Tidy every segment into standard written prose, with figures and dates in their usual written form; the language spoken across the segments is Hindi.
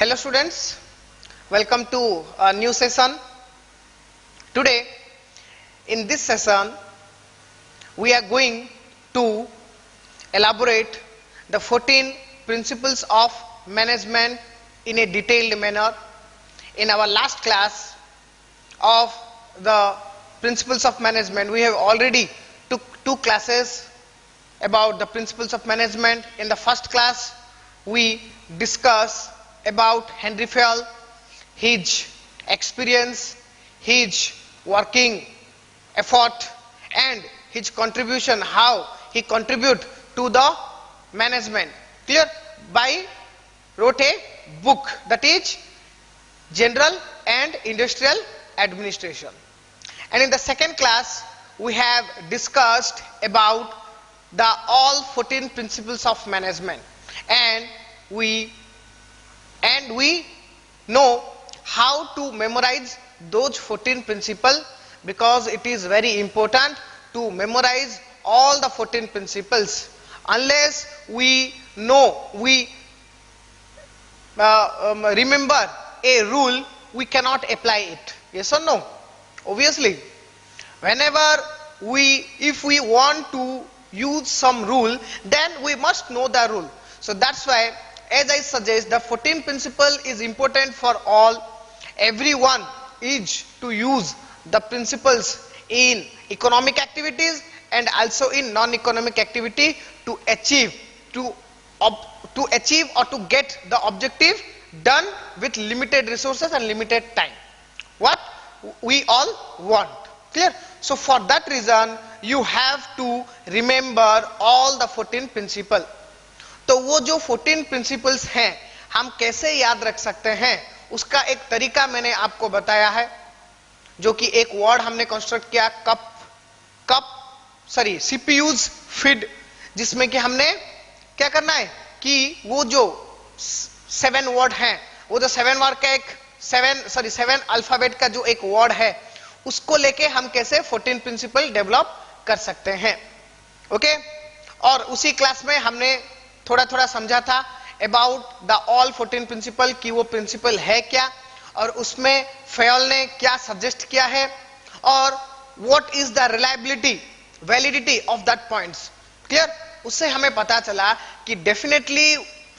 Hello students, welcome to a new session. Today in this session we are going to elaborate the 14 principles of management in a detailed manner. In our last class of the principles of management, we have already took 2 classes about the principles of management. In the first class we discussed about Henry Fayol, his experience, his working effort and his contribution, how he contribute to the management. Clear? By wrote a book, that is General and Industrial Administration. And in the second class we have discussed about the all 14 principles of management, and we know how to memorize those 14 principles, because it is very important to memorize all the 14 principles. Unless we know, we remember a rule, we cannot apply it. Yes or no? Obviously, whenever if we want to use some rule, then we must know the rule. So that's why, as I suggest, the 14 principle is important for all. Everyone is to use the principles in economic activities and also in non-economic activity to achieve or to get the objective done with limited resources and limited time, what we all want. Clear? So for that reason you have to remember all the 14 principles. तो वो जो 14 प्रिंसिपल्स हैं हम कैसे याद रख सकते हैं, उसका एक तरीका मैंने आपको बताया है, जो कि एक वर्ड हमने कंस्ट्रक्ट किया, सीपीयूज फीड, जिसमें कि हमने क्या करना है कि वो जो 7 वर्ड हैं, वो जो 7 वर्ड का एक 7 अल्फाबेट का जो एक वर्ड है, उसको लेके हम कैसे 14 प्रिंसिपल डेवलप कर सकते हैं. ओके, और उसी क्लास में हमने थोड़ा थोड़ा समझा था अबाउट द ऑल 14 प्रिंसिपल कि वो प्रिंसिपल है क्या, और उसमें फेयल ने क्या सजेस्ट किया है, और what is the reliability validity of that points. Clear? उससे हमें पता चला कि डेफिनेटली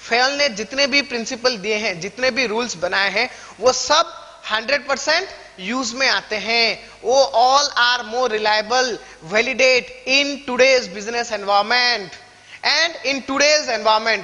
फेयल ने जितने भी प्रिंसिपल दिए हैं, जितने भी रूल्स बनाए हैं, वो सब 100% यूज में आते हैं. वो all are more reliable, validate in today's business environment and in today's environment,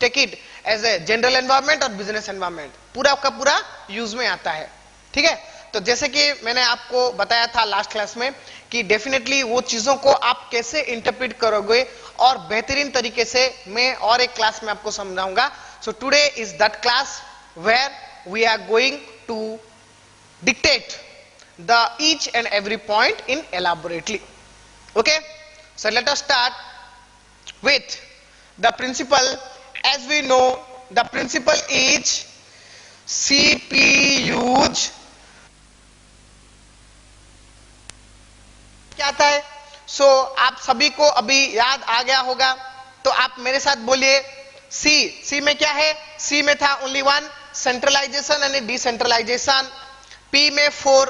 take it as a general environment और business environment, पूरा का पूरा यूज में आता है. ठीक है? तो जैसे कि मैंने आपको बताया था लास्ट क्लास में कि डेफिनेटली वो चीजों को आप कैसे इंटरप्रेट करोगे और बेहतरीन तरीके से मैं और एक क्लास में आपको समझाऊंगा. So today is that class where we are going to dictate the each and every point in elaborately. Okay, so let us start with the principle. As we know, the principle is CPUs. क्या आता है? सो आप सभी को अभी याद आ गया होगा, तो आप मेरे साथ बोलिए. सी में क्या है? सी में था only one, centralization and decentralization. P में 4,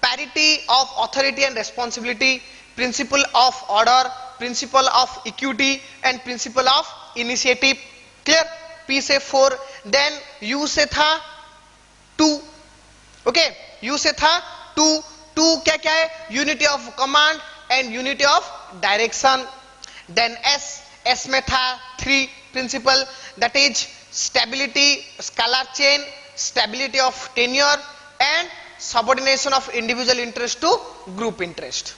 parity of authority and responsibility, principle of order, principle of equity and principle of initiative. Clear? P से 4. देन यू से था 2. ओके, यू से था 2 क्या क्या है? Unity of command and unity of direction. Then S में था 3 principle, that is stability, scalar chain, stability of tenure and subordination of individual interest to group interest.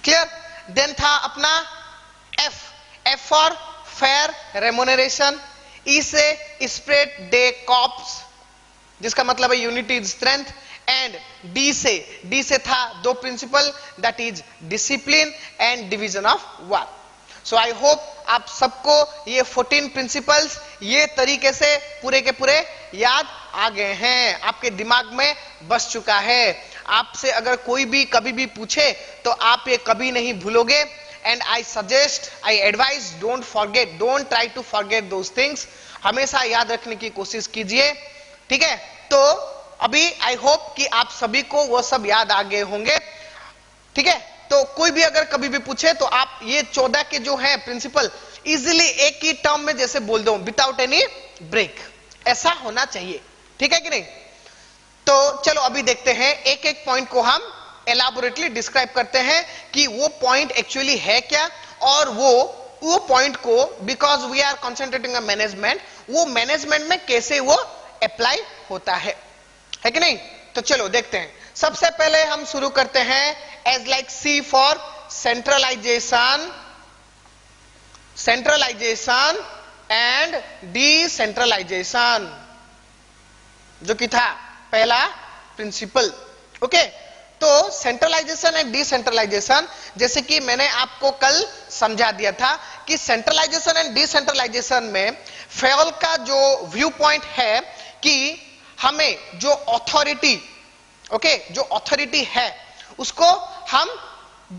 Clear? Then था अपना F for fair remuneration. E से स्प्रेड डे कॉप्स, जिसका मतलब है unity is strength. And D से था 2 principle, that is discipline and division of work. So I hope आप सबको ये 14 प्रिंसिपल्स ये तरीके से पूरे के पूरे याद आ गए हैं, आपके दिमाग में बस चुका है. आपसे अगर कोई भी कभी भी पूछे तो आप ये कभी नहीं भूलोगे. And I suggest, I advise, don't forget, don't try to forget those things. हमेशा याद रखने की कोशिश कीजिए. ठीक है, तो अभी आई होप कि आप सभी को वो सब याद आ गए होंगे। ठीक है, तो कोई भी अगर कभी भी पूछे तो आप ये 14 के जो है प्रिंसिपल इजीली एक ही टर्म में जैसे बोल दो, विदाउट एनी ब्रेक, ऐसा होना चाहिए। ठीक है कि नहीं? तो चलो अभी देखते हैं, एक एक पॉइंट को हम एलाबोरेटली डिस्क्राइब करते हैं कि वो पॉइंट एक्चुअली है क्या, और वो पॉइंट को, because we are concentrating on management, वो मैनेजमेंट में कैसे वो अप्लाई होता है कि नहीं? तो चलो देखते हैं। सबसे पहले हम शुरू करते हैं as like C for centralization and decentralization, जो कि था पहला प्रिंसिपल। ओके, तो सेंट्रलाइजेशन एंड डिसेंट्रलाइजेशन, जैसे कि मैंने आपको कल समझा दिया था कि सेंट्रलाइजेशन एंड डिसेंट्रलाइजेशन में फेयल का जो व्यू पॉइंट है कि हमें जो अथॉरिटी, जो अथॉरिटी है उसको हम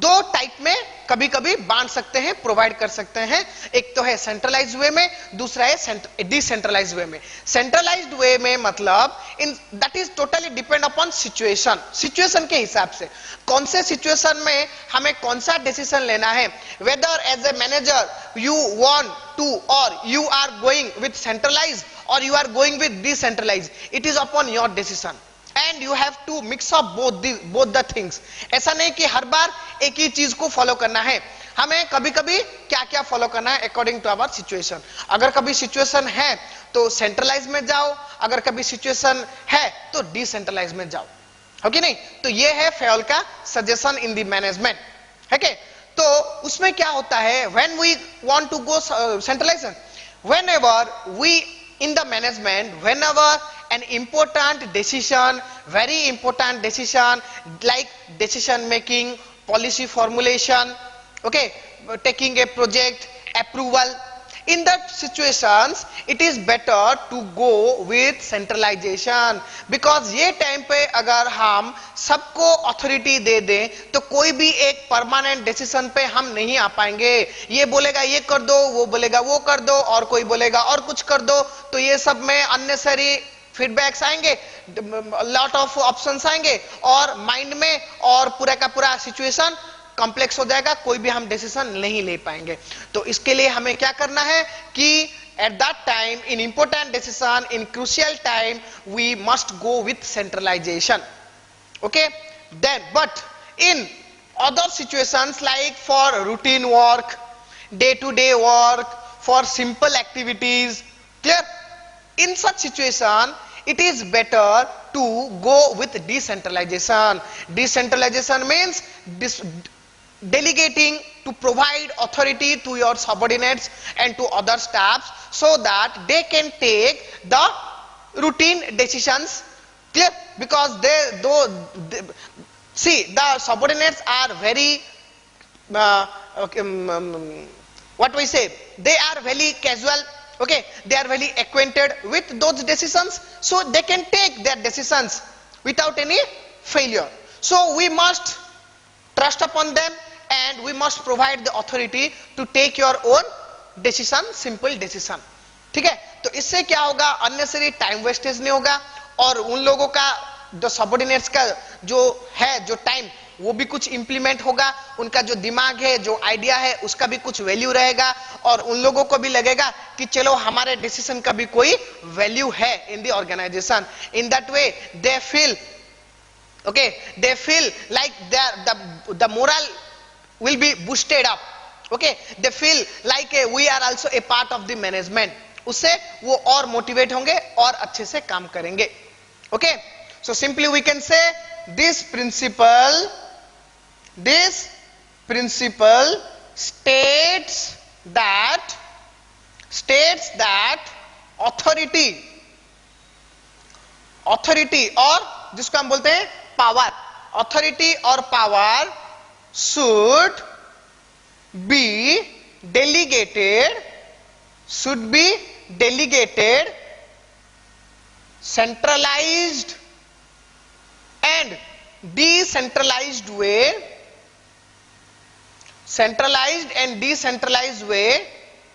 दो टाइप में कभी कभी बांट सकते हैं, प्रोवाइड कर सकते हैं। एक तो है सेंट्रलाइज्ड वे में, दूसरा है डिसेंट्रलाइज्ड वे में। सेंट्रलाइज्ड वे में मतलब in that is totally depend upon situation के हिसाब से, कौन से सिचुएशन में हमें कौन सा डिसीजन लेना है, whether as a manager you want to और you are going with centralize और you are going with decentralize, it is upon your decision and you have to mix up both the things. ऐसा नहीं कि हर बार एक ही चीज को फॉलो करना है, हमें कभी कभी क्या क्या फॉलो करना है अकॉर्डिंग टू आवर सिचुएशन। अगर कभी सिचुएशन है तो सेंट्रलाइज में जाओ, अगर कभी सिचुएशन है तो डिसेंट्रलाइज में जाओ, हो कि नहीं? तो ये है फेयल का सजेशन इन द मैनेजमेंट, है के? तो उसमें क्या होता है, when we want to go centralization, whenever we in the management, whenever an important decision, very important decision like decision making, policy formulation, okay, taking a project, approval, in that situations it is better to go with centralization, because ये टाइम पे अगर हम सबको अथॉरिटी दे दें तो कोई भी एक परमानेंट डिसीजन पे हम नहीं आ पाएंगे। ये बोलेगा ये कर दो, वो बोलेगा वो कर दो, और कोई बोलेगा और कुछ कर दो, तो ये सब में अननेसेसरी फीडबैक्स आएंगे, लॉट ऑफ ऑप्शंस आएंगे और माइंड में, और पूरा का पूरा सिचुएशन कॉम्प्लेक्स हो जाएगा, कोई भी हम डिसीजन नहीं ले पाएंगे। तो इसके लिए हमें क्या करना है कि at that time, in important decision, in crucial time, we must go with centralization. Okay, then but in other situations like for routine work, day to day work, for simple activities, clear, in such situation it is better to go with decentralization. Decentralization means delegating to provide authority to your subordinates and to other staffs so that they can take the routine decisions, clear, because see, the subordinates are very what we say, they are very casual, okay, they are very acquainted with those decisions, so they can take their decisions without any failure. So we must trust upon them and we must provide the authority to take your own decision, simple decision. ठीक है? तो इससे क्या होगा, अननेसेसरी टाइम वेस्टेज नहीं होगा, और उन लोगों का जो सबऑर्डिनेट्स का जो है जो टाइम, वो भी कुछ इंप्लीमेंट होगा, उनका जो दिमाग है, जो आइडिया है, उसका भी कुछ वैल्यू रहेगा, और उन लोगों को भी लगेगा कि चलो हमारे डिसीजन का भी कोई वैल्यू है in the organization. In that way they feel, okay, they feel like the moral will be boosted up, okay, they feel like we are also a part of the management, उससे वो और मोटिवेट होंगे और अच्छे से काम करेंगे। okay, so simply we can say this principle states that authority और जिसको हम बोलते हैं पावर, authority और power should be delegated, centralized and decentralized way,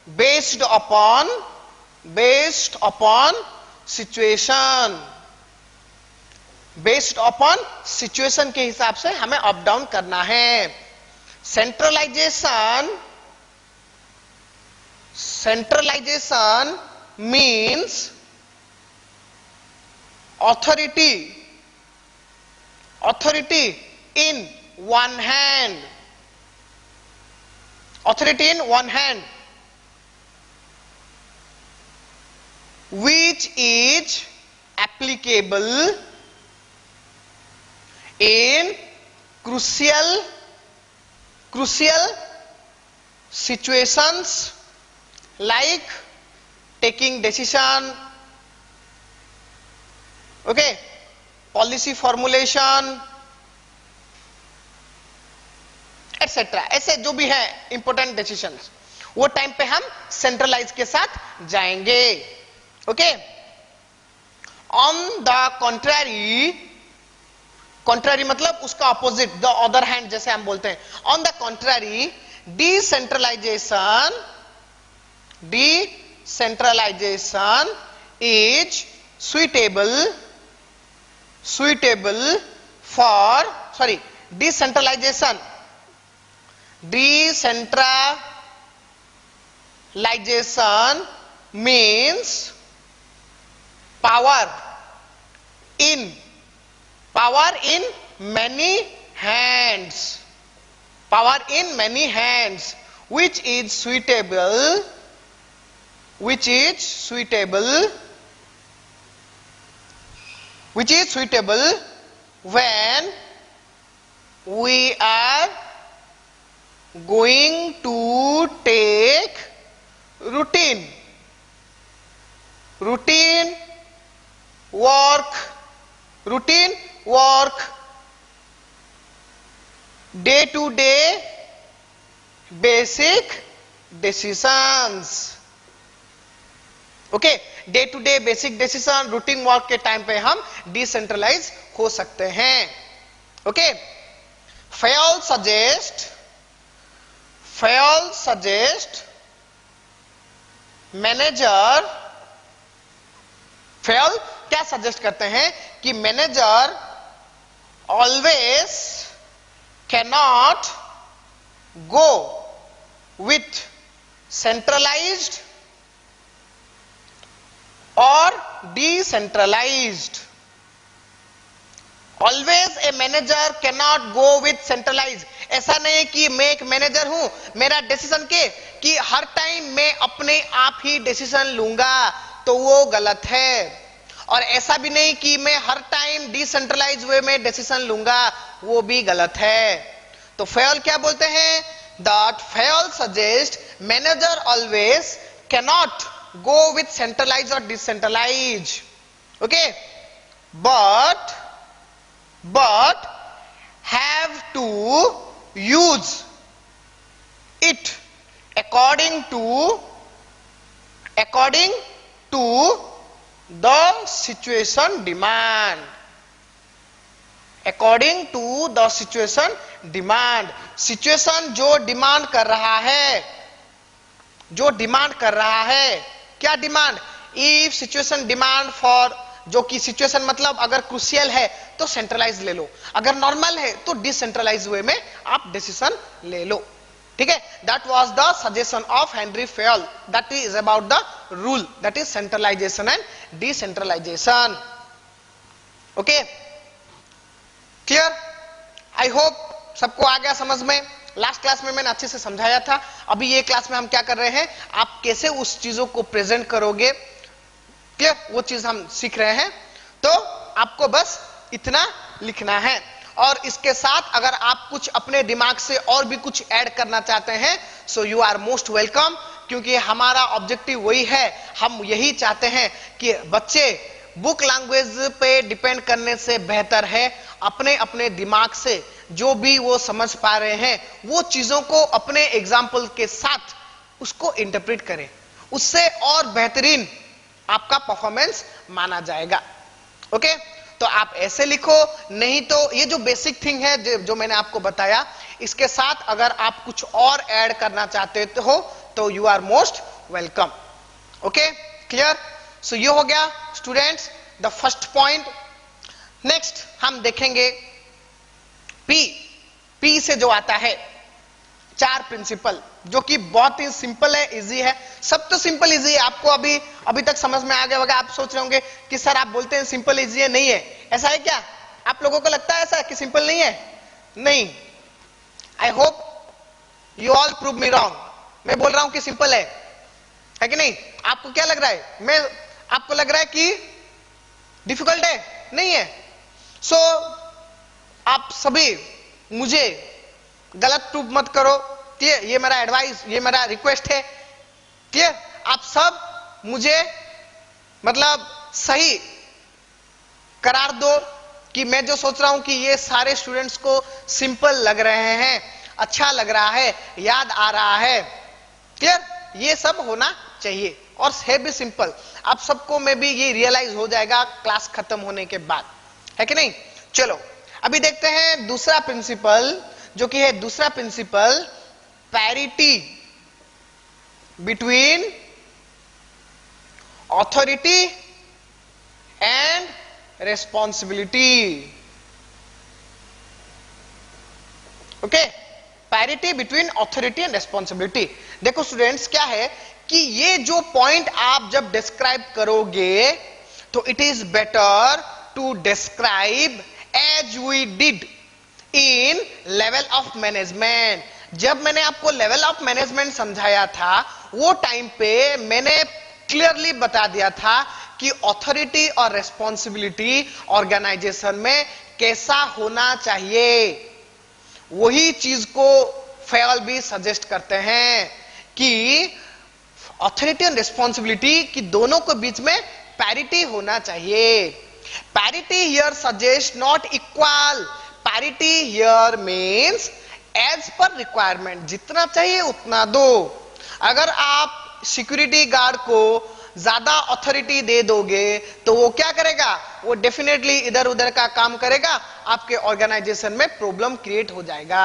based upon situation, based upon situation के हिसाब से हमें अप डाउन करना है। Centralization means authority in one hand, which is applicable in crucial situations like taking decision, okay, policy formulation etcetera, ऐसे जो भी है इंपॉर्टेंट डिसीजंस, वो टाइम पे हम सेंट्रलाइज के साथ जाएंगे। ओके, ऑन द कॉन्ट्ररी मतलब उसका ऑपोजिट, द अदर हैंड जैसे हम बोलते हैं। On the contrary decentralization is suitable for decentralization means power in many hands, which is suitable when we are going to take routine work, day to day basic decisions। Okay, day to day basic decision, routine work के टाइम पे हम डिसेंट्रलाइज हो सकते हैं। Okay, Fayol suggest manager, Fayol क्या सजेस्ट करते हैं कि manager always cannot go with centralized और decentralized। Always a manager cannot go with centralize. ऐसा नहीं कि मैं एक मैनेजर हूं, मेरा डिसीजन कि हर टाइम मैं अपने आप ही डिसीजन लूंगा, तो वो गलत है। और ऐसा भी नहीं कि मैं हर टाइम डिसेंट्रलाइज वे में डिसीजन लूंगा, वो भी गलत है। तो फेयल क्या बोलते हैं? That Fayol suggest manager always cannot go with centralized or decentralized, okay, but have to use it according to the situation demand, situation जो डिमांड कर रहा है, क्या demand? If situation demand for, जो कि सिचुएशन मतलब अगर क्रूशियल है तो सेंट्रलाइज ले लो, अगर नॉर्मल है तो डिसेंट्रलाइज वे में आप डिसीजन ले लो। ठीक है, that was the suggestion of Henry Fayol, that is about the rule, that is centralization and decentralization. Okay, clear? I hope सबको आ गया समझ में। लास्ट क्लास में मैंने अच्छे से समझाया था, अभी ये क्लास में हम क्या कर रहे हैं, आप कैसे उस चीजों को प्रेजेंट करोगे, क्लियर, वो चीज हम सीख रहे हैं। तो आपको बस इतना लिखना है, और इसके साथ अगर आप कुछ अपने दिमाग से और भी कुछ ऐड करना चाहते हैं, so you are most welcome, क्योंकि हमारा ऑब्जेक्टिव वही है, हम यही चाहते हैं कि बच्चे बुक लैंग्वेज पे डिपेंड करने से बेहतर है अपने अपने दिमाग से जो भी वो समझ पा रहे हैं, वो चीजों को अपने एग्जाम्पल के साथ उसको इंटरप्रेट करें, उससे और बेहतरीन आपका परफॉर्मेंस माना जाएगा। ओके, तो आप ऐसे लिखो, नहीं तो ये जो बेसिक थिंग है जो मैंने आपको बताया, इसके साथ अगर आप कुछ और ऐड करना चाहते हो तो you are most welcome. Okay, clear? So ये हो गया students the first point. Next हम देखेंगे पी से जो आता है 4 प्रिंसिपल, जो कि बहुत ही सिंपल है, इजी है। सब तो सिंपल इजी है, आपको अभी तक समझ में आ गया होगा। आप सोच रहे होंगे कि सर आप बोलते हैं सिंपल इजी है, नहीं है, ऐसा है क्या? आप लोगों को लगता है ऐसा कि सिंपल नहीं है? नहीं, I hope you all prove me wrong. मैं बोल रहा हूं कि सिंपल है कि नहीं? आपको क्या लग रहा है? आपको लग रहा है कि डिफिकल्ट है? नहीं है। सो आप सभी मुझे गलत प्रूव मत करो, ठीक है? ये मेरा एडवाइस, ये मेरा रिक्वेस्ट है, ठीक है? आप सब मुझे मतलब सही करार दो कि मैं जो सोच रहा हूं कि ये सारे स्टूडेंट्स को सिंपल लग रहे हैं, अच्छा लग रहा है, याद आ रहा है, क्लियर? ये सब होना चाहिए और है भी सिंपल। आप सबको में भी ये रियलाइज हो जाएगा क्लास खत्म होने के बाद, है कि नहीं? चलो अभी देखते हैं दूसरा प्रिंसिपल, जो कि है दूसरा principle, parity between authority and responsibility. Okay, parity between authority and responsibility. देखो स्टूडेंट्स, क्या है कि ये जो पॉइंट आप जब डिस्क्राइब करोगे तो it is better to describe as we did in level of management. जब मैंने आपको लेवल ऑफ मैनेजमेंट समझाया था, वो टाइम पे मैंने क्लियरली बता दिया था कि ऑथोरिटी और रेस्पॉन्सिबिलिटी ऑर्गेनाइजेशन में कैसा होना चाहिए। वही चीज को फेयल भी सजेस्ट करते हैं कि ऑथोरिटी और रेस्पॉन्सिबिलिटी की दोनों के बीच में पैरिटी होना चाहिए। Parity here suggest not equal, parity here means as per requirement, जितना चाहिए उतना दो। अगर आप सिक्योरिटी गार्ड को ज्यादा अथॉरिटी दे दोगे तो वो क्या करेगा? वो डेफिनेटली इधर उधर का काम करेगा, आपके ऑर्गेनाइजेशन में प्रॉब्लम क्रिएट हो जाएगा।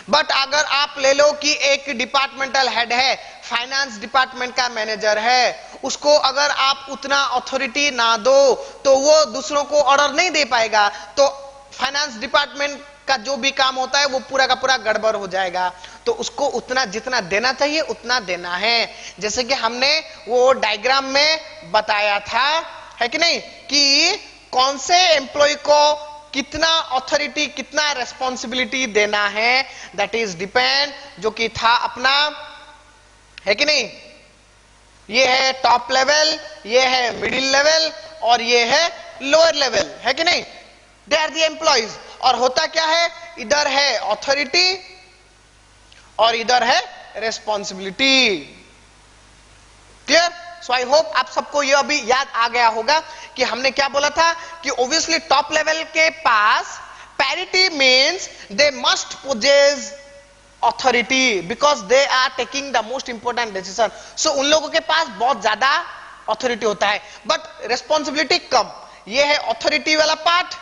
बट अगर आप ले लो कि एक डिपार्टमेंटल हेड है, फाइनेंस डिपार्टमेंट का मैनेजर है, उसको अगर आप उतना अथॉरिटी ना दो तो वो दूसरों को ऑर्डर नहीं दे पाएगा, तो फाइनेंस डिपार्टमेंट का जो भी काम होता है वो पूरा का पूरा गड़बड़ हो जाएगा। तो उसको उतना जितना देना चाहिए उतना देना है। जैसे कि हमने वो डायग्राम में बताया था, है कि नहीं, कि कौन से एम्प्लॉय को कितना अथॉरिटी, कितना रेस्पॉन्सिबिलिटी देना है, दैट इज डिपेंड, जो कि था अपना, है कि नहीं? ये है टॉप लेवल, ये है मिडिल लेवल और ये है लोअर लेवल, है कि नहीं? They are the employees. और होता क्या है, इधर है अथॉरिटी और इधर है responsibility. Clear? So I hope आप सबको यह अभी याद आ गया होगा कि हमने क्या बोला था कि ऑब्वियसली टॉप लेवल के पास parity means they must possess authority because they are taking the most important decision. So उन लोगों के पास बहुत ज्यादा ऑथोरिटी होता है, बट रेस्पॉन्सिबिलिटी कम। ये है ऑथोरिटी वाला पार्ट,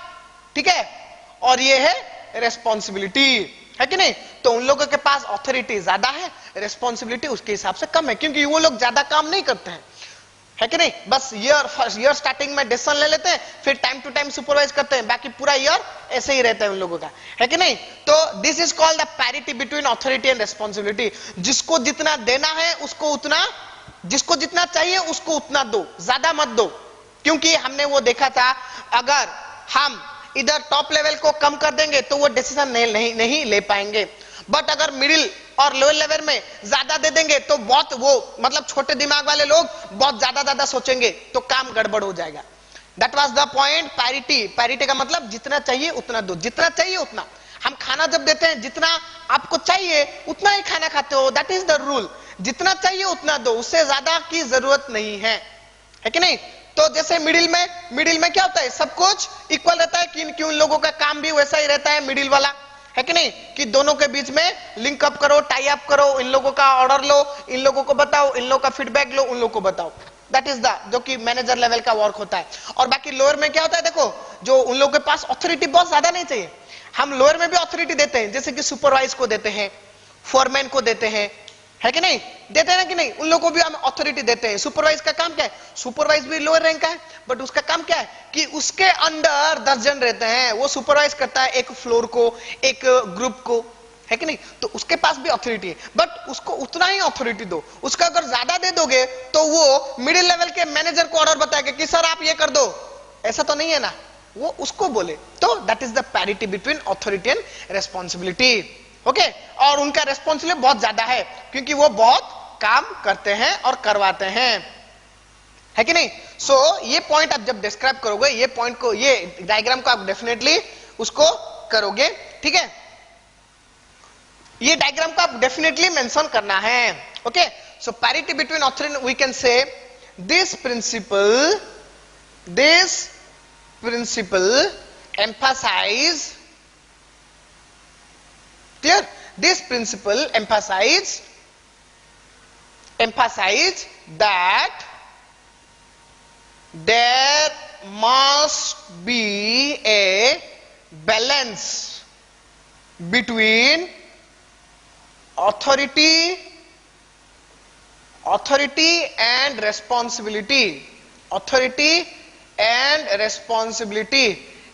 ठीक है, और ये है रेस्पॉन्सिबिलिटी, है कि नहीं? तो उन लोगों के पास ऑथोरिटी ज्यादा है, रेस्पॉन्सिबिलिटी उसके हिसाब से कम है, क्योंकि वो लोग ज्यादा काम नहीं करते हैं, है कि नहीं? बस ईयर स्टार्टिंग में डिसीजन ले लेते हैं, फिर टाइम टू टाइम सुपरवाइज करते हैं, बाकी पूरा ईयर ऐसे ही रहता है उन लोगों का, है कि नहीं? तो this is called the parity between authority and responsibility. जिसको जितना देना है उसको उतना, जिसको जितना चाहिए उसको उतना दो, ज्यादा मत दो। क्योंकि हमने वो देखा था, अगर हम इधर टॉप लेवल को कम कर देंगे तो वो डिसीजन नहीं ले पाएंगे, बट अगर मिडिल और लोअर लेवल में ज्यादा दे देंगे तो बहुत वो मतलब छोटे दिमाग वाले लोग बहुत ज्यादा सोचेंगे तो काम गड़बड़ हो जाएगा। That was the point parity. Parity का मतलब जितना चाहिए उतना दो, जितना चाहिए उतना। हम खाना जब देते हैं, जितना आपको चाहिए उतना ही खाना खाते हो, दैट इज द रूल। जितना चाहिए उतना दो, उससे ज्यादा की जरूरत नहीं है कि नहीं? तो जैसे मिडिल में क्या होता है, सब कुछ इक्वल रहता है, कि उन लोगों का काम भी वैसा ही रहता है मिडिल वाला, है कि नहीं? कि दोनों के बीच में लिंक अप करो, टाई अप करो, इन लोगों का ऑर्डर लो, इन लोगों को बताओ, इन लोगों का फीडबैक लो, उन लोगों को बताओ। दैट इज द जो कि मैनेजर लेवल का वर्क होता है। और बाकी लोअर में क्या होता है, देखो, जो उन लोगों के पास ऑथोरिटी बहुत ज्यादा नहीं चाहिए, हम लोअर में भी ऑथोरिटी देते हैं, जैसे कि सुपरवाइज को देते हैं, फोरमैन को देते हैं, है कि नहीं, देते हैं ना कि नहीं, उन लोगों को भी हम अथॉरिटी देते हैं। सुपरवाइज का काम क्या है, सुपरवाइज भी लोअर रैंक का है, बट उसका काम क्या है कि उसके अंडर 10 जन रहते हैं, वो सुपरवाइज करता है एक फ्लोर को, एक ग्रुप को, है कि नहीं, तो उसके पास भी अथॉरिटी है, बट उसको उतना ही अथॉरिटी दो। उसका अगर ज्यादा दे दोगे तो वो मिडिल लेवल के मैनेजर को ऑर्डर बताएगा कि सर आप ये कर दो, ऐसा तो नहीं है ना, वो उसको बोले। तो that is the parity between authority and responsibility. Okay, और उनका रेस्पॉन्सिबिलिटी बहुत ज्यादा है क्योंकि वो बहुत काम करते हैं और करवाते हैं, है कि नहीं। सो ये पॉइंट आप जब डिस्क्राइब करोगे, ये पॉइंट को, ये डायग्राम को आप डेफिनेटली उसको करोगे, ठीक है, ये डायग्राम को आप डेफिनेटली मेंशन करना है। Okay, so parity between authority, we can say this principle emphasize, clear, this principle emphasize that there must be a balance between authority and responsibility,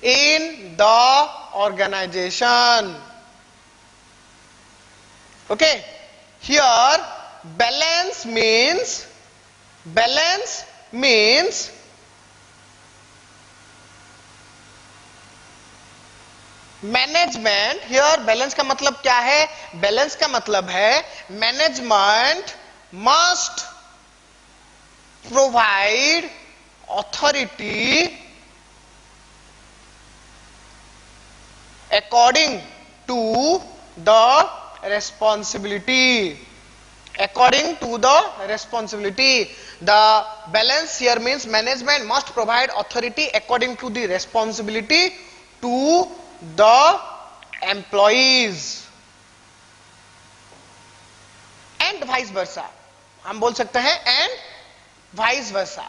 in the organization. Okay, here balance means management. Here balance का मतलब क्या है, बैलेंस का मतलब है management must provide authority according to the responsibility, according to the responsibility. The balance here means management must provide authority according to the responsibility to the employees and vice versa. हम बोल सकते हैं and vice versa.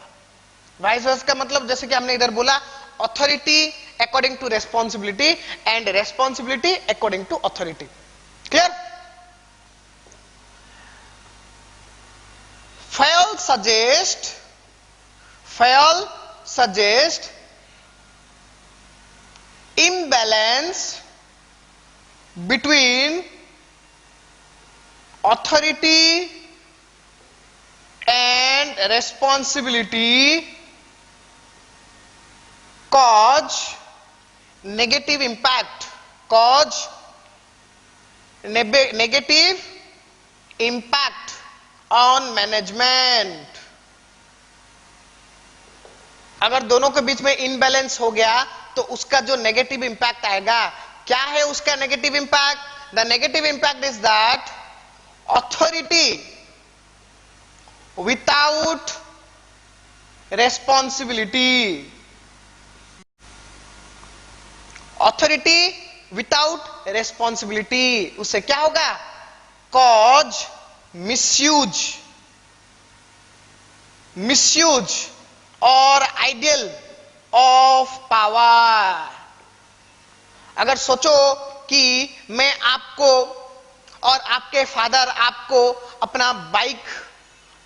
vice versa का मतलब जैसे कि हमने इधर बोला authority according to responsibility and responsibility according to authority. Clear? Fayol suggest imbalance between authority and responsibility cause negative impact on management. अगर दोनों के बीच में इनबैलेंस हो गया तो उसका जो नेगेटिव इंपैक्ट आएगा, क्या है उसका negative impact? The negative impact is that authority without responsibility, without responsibility, उससे क्या होगा? कॉज मिसयूज और आइडियल ऑफ पावर. अगर सोचो कि मैं आपको और आपके फादर आपको अपना बाइक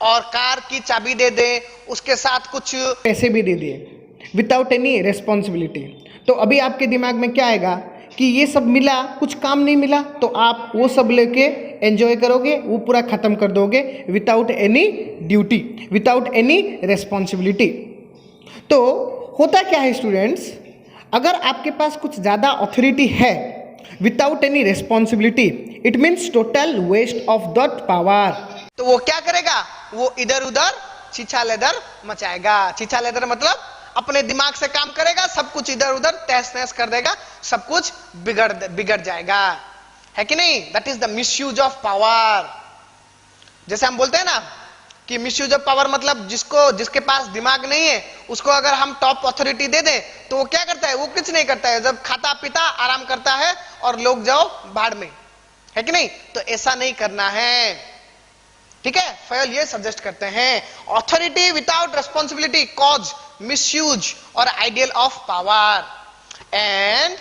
और कार की चाबी दे दे, उसके साथ कुछ पैसे भी दे दिए विदाउट एनी रेस्पॉन्सिबिलिटी, तो अभी आपके दिमाग में क्या आएगा कि ये सब मिला, कुछ काम नहीं मिला, तो आप वो सब लेके एंजॉय करोगे, वो पूरा ख़त्म कर दोगे without any duty, without any responsibility. तो होता क्या है स्टूडेंट्स, अगर आपके पास कुछ ज़्यादा अथॉरिटी है without any responsibility, it means total waste of that power. तो वो क्या करेगा? वो इधर उधर छीछा लेदर मचाएगा. छीछा लेदर मतलब अपने दिमाग से काम करेगा, सब कुछ इधर उधर तहस नहस कर देगा, सब कुछ बिगड़ जाएगा, है कि नहीं? That is the misuse of power. जैसे हम बोलते हैं ना कि मिसयूज ऑफ पावर मतलब जिसके पास दिमाग नहीं है उसको अगर हम टॉप अथॉरिटी दे दें तो वो क्या करता है? वो कुछ नहीं करता है, जब खाता पीता आराम करता है और लोग जाओ भाड़ में, है कि नहीं? तो ऐसा नहीं करना है, ठीक है? फयल ये सजेस्ट करते हैं authority without responsibility cause misuse और ideal of power. And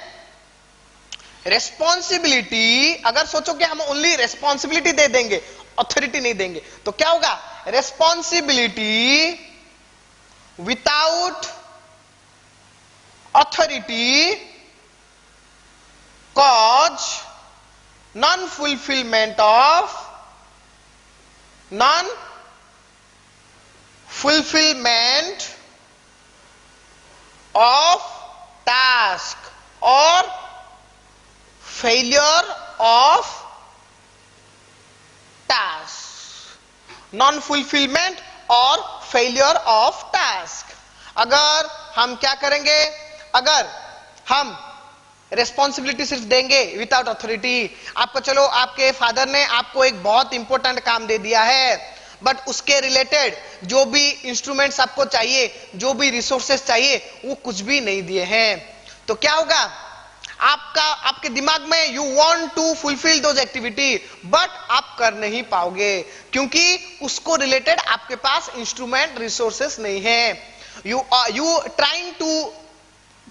responsibility, अगर सोचो कि हम ओनली रेस्पॉन्सिबिलिटी दे देंगे ऑथोरिटी नहीं देंगे तो क्या होगा? Responsibility without authority cause non fulfilment of task or failure of task, non fulfillment और failure of task। अगर हम क्या करेंगे, अगर हम रेस्पॉन्सिबिलिटी सिर्फ देंगे विदाउट अथॉरिटी, आपको चलो आपके फादर ने आपको एक बहुत इंपॉर्टेंट काम दे दिया है, बट उसके रिलेटेड जो भी इंस्ट्रूमेंट्स आपको चाहिए, जो भी रिसोर्सेस चाहिए, वो कुछ भी नहीं दिए हैं, तो क्या होगा? आपके दिमाग में you want to fulfill those activity, but आप कर नहीं पाओगे क्योंकि उसको रिलेटेड आपके पास इंस्ट्रूमेंट रिसोर्सेस नहीं है। You trying to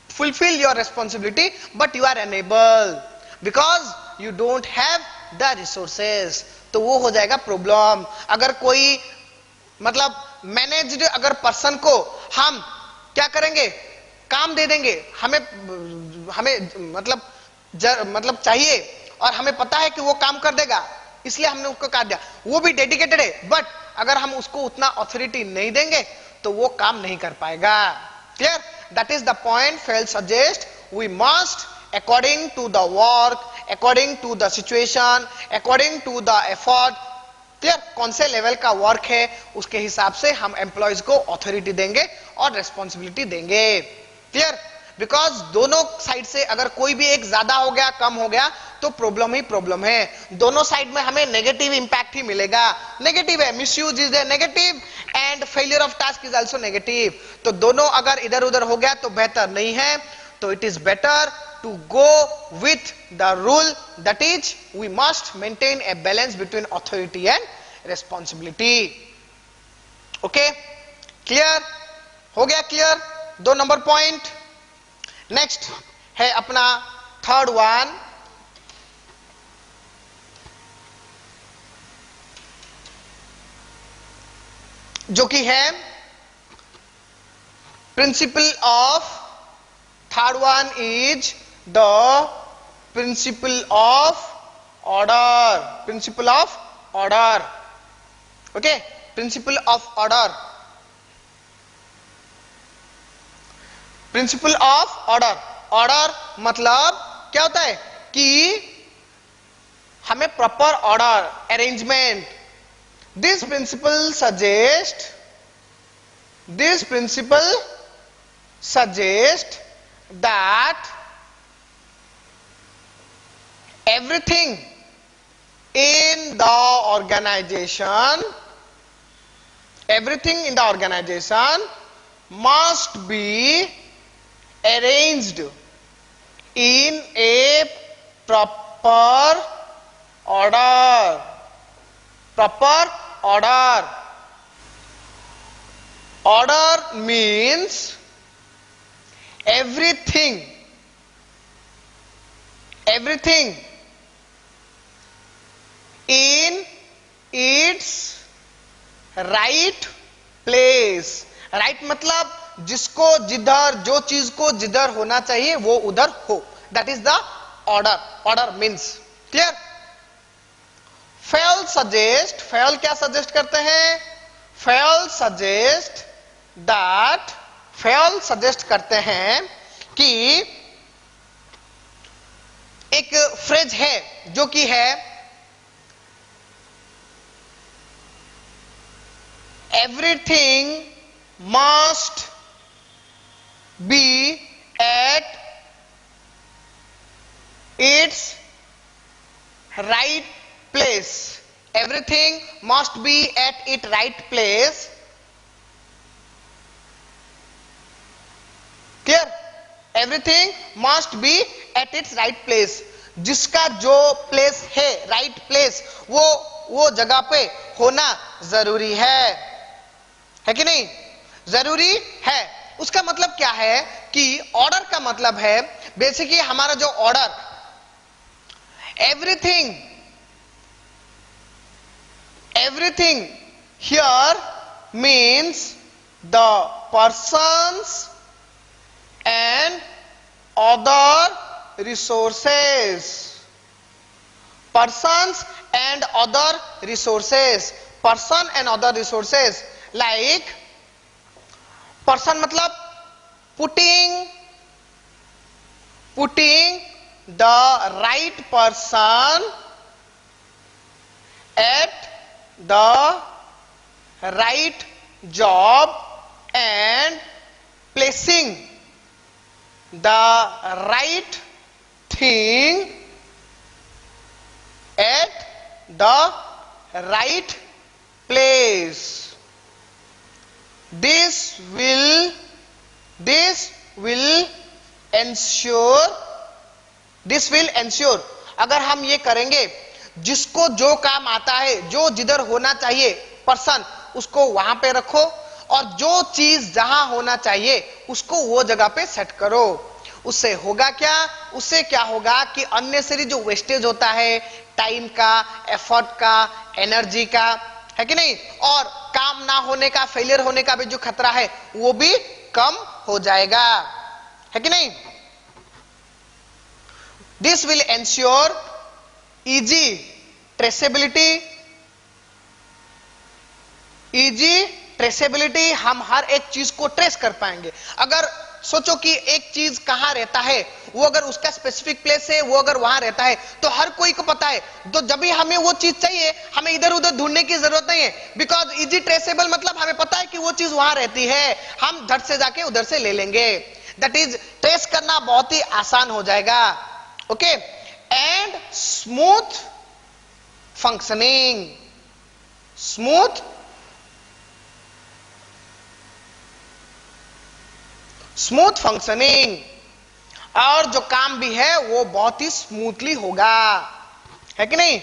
fulfill your responsibility but you are unable because you don't have the resources, तो वो हो जाएगा प्रॉब्लम। अगर कोई मतलब मैनेज्ड अगर पर्सन को हम क्या करेंगे, काम दे देंगे, हमें मतलब चाहिए और हमें पता है कि वो काम कर देगा, इसलिए हमने उसको कहा दिया, वो भी डेडिकेटेड है, बट अगर हम उसको उतना अथॉरिटी नहीं देंगे तो वो काम नहीं कर पाएगा। Clear? That is the point Feld suggests we must, according to the work, according to the situation, according to the effort, clear, कौन से लेवल का वर्क है उसके हिसाब से हम एम्प्लॉयज को अथॉरिटी देंगे और रेस्पॉन्सिबिलिटी देंगे। क्लियर? बिकॉज दोनों साइड से अगर कोई भी एक ज्यादा हो गया, कम हो गया, तो प्रॉब्लम ही प्रॉब्लम है। दोनों साइड में हमें नेगेटिव इंपैक्ट ही मिलेगा। नेगेटिव है, misuse is a negative and failure of task is also negative. तो दोनों अगर इधर उधर हो गया तो बेहतर नहीं है। तो it is better to go with the rule, that is we must maintain a balance between authority and responsibility. Okay, clear हो गया? क्लियर? 2 number point. नेक्स्ट है अपना थर्ड वन, जो कि है principle of, third one is the principle of order. Principle of order, okay, principal of order. Principle of order, order मतलब क्या होता है कि हमें proper order, arrangement. This principle suggest that everything in the organization must be arranged in a proper order. Order means everything in its right place। Right मतलब जिसको जिधर, जो चीज को जिधर होना चाहिए वो उधर हो, that is the order. Order means, clear? Fail क्या सजेस्ट करते हैं? फेल सजेस्ट करते हैं कि एक फ्रेज है जो कि है everything must be at its right place। Everything must be at its right place। Clear? Everything must be at its right place। जिसका जो प्लेस है, राइट प्लेस, वो जगह पे होना जरूरी है कि नहीं? जरूरी है। उसका मतलब क्या है कि ऑर्डर का मतलब है बेसिकली हमारा जो order, everything everything here means the persons and other resources. Persons and other resources. Person and other resources. Like person मतलब putting the right person at the right job and placing the right thing at the right place. This will ensure अगर हम ये करेंगे, जिसको जो काम आता है, जो जिधर होना चाहिए पर्सन, उसको वहां पे रखो, और जो चीज जहां होना चाहिए उसको वो जगह पे सेट करो. उससे होगा क्या? उससे क्या होगा कि अननेसेसरी जो वेस्टेज होता है टाइम का, एफर्ट का, एनर्जी का, है कि नहीं, और काम ना होने का, फेलियर होने का भी जो खतरा है वो भी कम हो जाएगा, है कि नहीं. This will ensure easy traceability. हम हर एक चीज को ट्रेस कर पाएंगे. अगर सोचो कि एक चीज कहां रहता है, वो अगर उसका स्पेसिफिक प्लेस है, वो अगर वहां रहता है तो हर कोई को पता है. तो जब भी हमें वो चीज चाहिए, हमें इधर उधर ढूंढने की जरूरत नहीं है. बिकॉज इजी ट्रेसेबल मतलब हमें पता है कि वो चीज वहां रहती है, हम झट से जाके उधर से ले लेंगे. दैट इज, ट्रेस करना बहुत ही आसान हो जाएगा. Okay. And smooth functioning. Smooth functioning, और जो काम भी है वो बहुत ही स्मूथली होगा, है कि नहीं.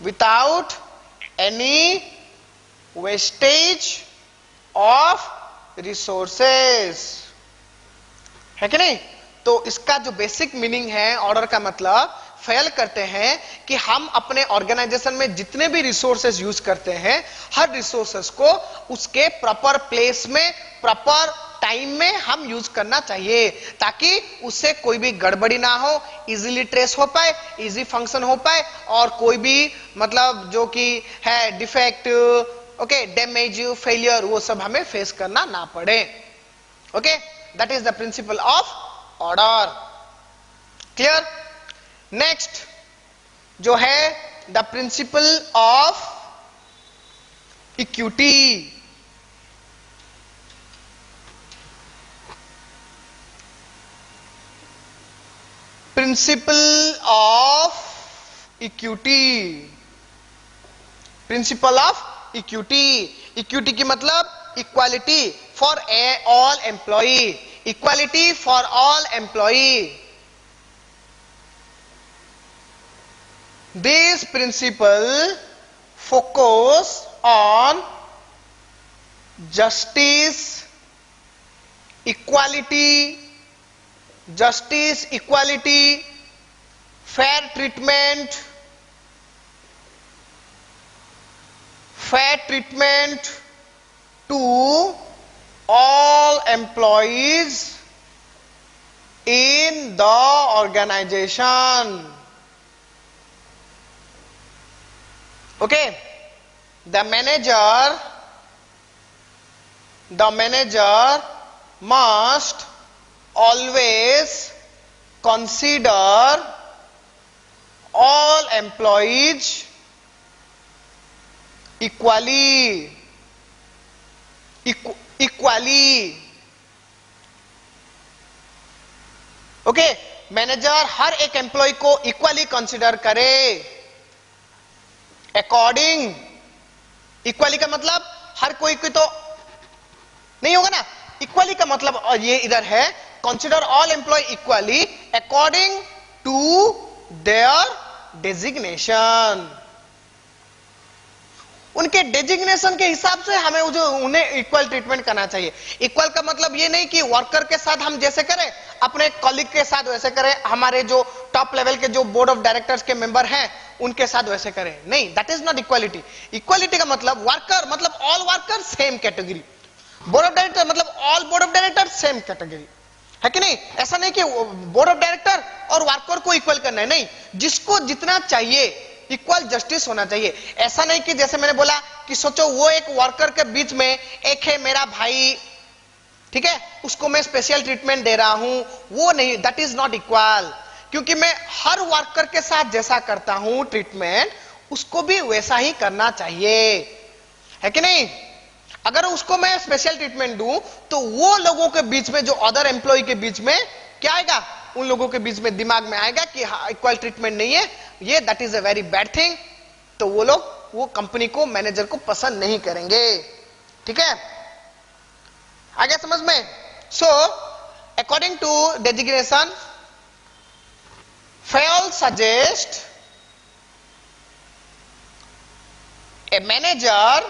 Without any wastage of resources, है कि नहीं. तो इसका जो बेसिक मीनिंग है ऑर्डर का मतलब, फेल करते हैं कि हम अपने ऑर्गेनाइजेशन में जितने भी रिसोर्सेज यूज करते हैं, हर रिसोर्सेज को उसके प्रॉपर प्लेस में, प्रॉपर टाइम में हम यूज करना चाहिए, ताकि उससे कोई भी गड़बड़ी ना हो, इजीली ट्रेस हो पाए, इजी फंक्शन हो पाए, और कोई भी मतलब जो कि है डिफेक्ट, ओके, डैमेज, फेलियर, वो सब हमें फेस करना ना पड़े. Okay. That is the principle of order. Clear. Next जो है the principle of equity. Principal of equity. Principal of equity. Equity की मतलब equality for all employee. Equality for all employee. This principle focus on justice, equality, fair treatment to all employees in the organization. Okay. The manager must always consider all employees equally. Okay. Manager हर एक एम्प्लॉय को इक्वली कंसिडर करे. अकॉर्डिंग, इक्वली का मतलब हर कोई को तो नहीं होगा ना. इक्वली का मतलब और ये इधर है, consider all employ equally according to their designation. उनके डेजिग्नेशन के हिसाब से हमें जो उन्हें इक्वल ट्रीटमेंट करना चाहिए. इक्वल का मतलब ये नहीं कि वर्कर के साथ हम जैसे करें, अपने कॉलीग के साथ वैसे करें. हमारे जो टॉप लेवल के जो बोर्ड ऑफ डायरेक्टर्स के मेंबर हैं उनके साथ वैसे करें, नहीं, that is not equality. Equality का मतलब वर्कर मतलब all worker same category, board of director मतलब all board of director same category, है कि नहीं? ऐसा नहीं कि बोर्ड ऑफ डायरेक्टर और वर्कर को इक्वल करना है, नहीं, जिसको जितना चाहिए इक्वल जस्टिस होना चाहिए। ऐसा नहीं कि जैसे मैंने बोला कि सोचो वो एक वर्कर के बीच में एक है मेरा भाई, ठीक है, उसको मैं स्पेशल ट्रीटमेंट दे रहा हूं, वो नहीं, दैट इज नॉट इक्वल, क्योंकि मैं हर वर्कर के साथ जैसा करता हूं ट्रीटमेंट, उसको भी वैसा ही करना चाहिए, है कि नहीं? अगर उसको मैं स्पेशल ट्रीटमेंट दूं तो वो लोगों के बीच में, जो अदर एम्प्लॉय के बीच में क्या आएगा, उन लोगों के बीच में दिमाग में आएगा कि हाँ इक्वल ट्रीटमेंट नहीं है, ये that is a very bad thing, तो वो लोग वो कंपनी को, मैनेजर को पसंद नहीं करेंगे, ठीक है? आगे समझ में? So according to designation, Fayol suggests a manager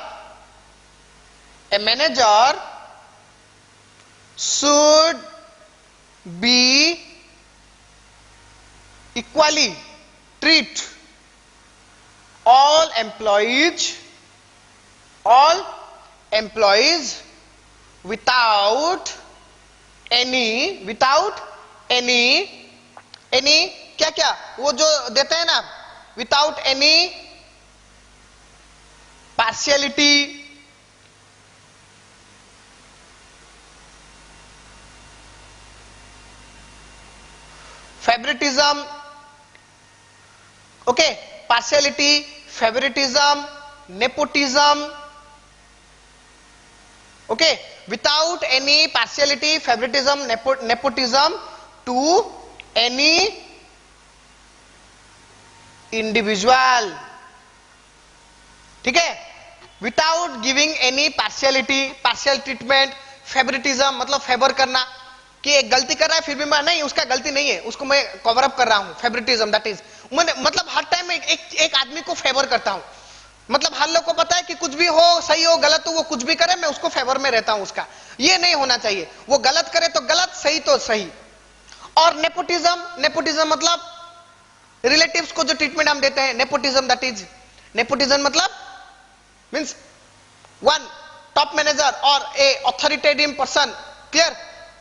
should be equally treat all employees without any क्या क्या वो जो देते हैं ना, without any partiality, favouritism, okay, partiality, favouritism, nepotism, okay, without any partiality, favouritism, nepotism to any individual, ठीक है, without giving any partiality, partial treatment, favouritism मतलब फेवर करना, कि एक गलती कर रहा है फिर भी मैं नहीं, उसका गलती नहीं है, उसको मैं कवर अप कर रहा हूं, फेवरेटिज्म दैट इज, मतलब हर टाइम में एक आदमी को फेवर करता हूं, मतलब हर लोग को पता है कि कुछ भी हो, सही हो गलत हो, वो कुछ भी करे मैं उसको फेवर में रहता हूं उसका, ये नहीं होना चाहिए, वो गलत करे तो गलत, सही तो सही। और नेपोटिज्म मतलब रिलेटिव्स को जो ट्रीटमेंट हम देते हैं, नेपोटिज्म दैट इज, नेपोटिज्म मतलब मींस वन टॉप मैनेजर और a authoritative person, clear,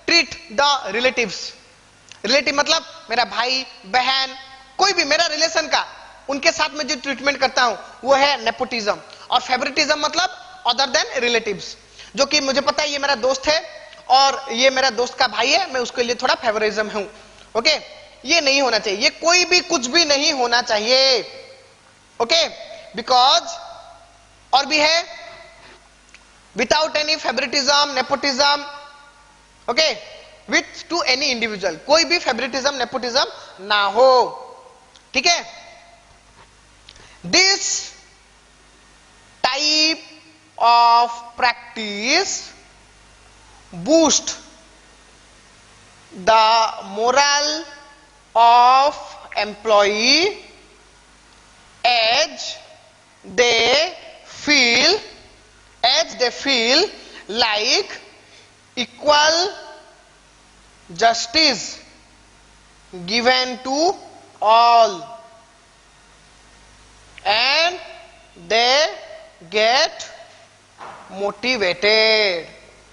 treat the relatives, relative मतलब मेरा भाई बहन, कोई भी मेरा रिलेशन का, उनके साथ में जो ट्रीटमेंट करता हूं वो है नेपोटिज्म। और फेवरेटिज्म मतलब अदर देन रिलेटिव्स, जो कि मुझे पता है ये मेरा दोस्त है और ये मेरा दोस्त का भाई है, मैं उसके लिए थोड़ा फेवरिज्म हूं, ओके, ये नहीं होना चाहिए, ये कोई भी कुछ भी नहीं होना चाहिए, ओके, बिकॉज और भी है without any favouritism, nepotism, okay, with to any individual, कोई भी फेवरेटिज्म, नेपोटिज्म ना हो, ठीक है? This type of practice boost the morale of employee as they feel like equal justice given to all and they get motivated,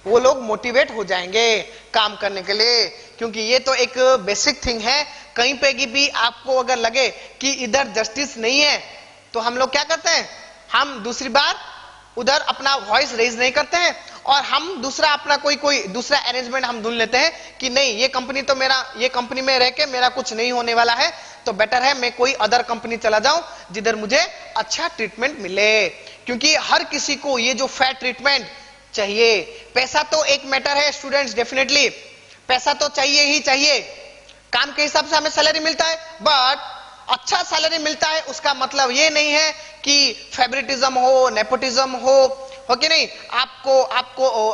वो लोग मोटिवेट हो जाएंगे काम करने के लिए, क्योंकि ये तो एक बेसिक थिंग है। कहीं पे भी आपको अगर लगे कि इधर जस्टिस नहीं है तो हम लोग क्या करते हैं, हम दूसरी बार उधर अपना वॉइस रेज नहीं करते हैं और हम दूसरा अपना कोई दूसरा अरेंजमेंट हम ढूंढ लेते हैं कि नहीं ये कंपनी तो मेरा, ये कंपनी में रह के मेरा कुछ नहीं होने वाला है, तो बेटर है मैं कोई अदर कंपनी चला जाऊं जिधर मुझे अच्छा ट्रीटमेंट मिले, क्योंकि हर किसी को ये जो फेयर ट्रीटमेंट चाहिए। पैसा तो एक मैटर है स्टूडेंट्स, डेफिनेटली पैसा तो चाहिए ही चाहिए, काम के हिसाब से हमें सैलरी मिलता है, बट अच्छा सैलरी मिलता है उसका मतलब ये नहीं है कि फेवरेटिज्म हो, नेपोटिज्म हो कि नहीं, आपको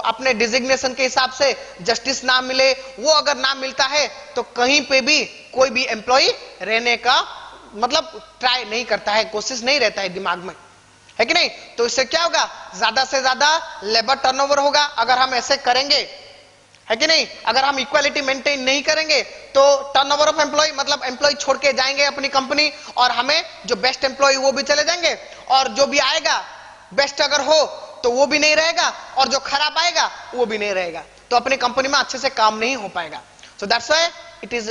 अपने डिजिग्नेशन के हिसाब से जस्टिस ना मिले, वो अगर ना मिलता है तो कहीं पे भी कोई भी एम्प्लॉय रहने का मतलब ट्राई नहीं करता है, कोशिश नहीं रहता है दिमाग में, है कि नहीं? तो इससे क्या होगा, ज्यादा से ज्यादा लेबर टर्नओवर होगा अगर हम ऐसे करेंगे, है कि नहीं? अगर हम इक्वालिटी मेंटेन नहीं करेंगे तो टर्नओवर ऑफ एम्प्लॉय, मतलब एम्प्लॉय छोड़ के जाएंगे अपनी कंपनी, और हमें जो बेस्ट एम्प्लॉय वो भी चले जाएंगे, और जो भी आएगा बेस्ट अगर हो तो वो भी नहीं रहेगा, और जो खराब आएगा वो भी नहीं रहेगा, तो अपनी कंपनी में अच्छे से काम नहीं हो पाएगा. So that's why it is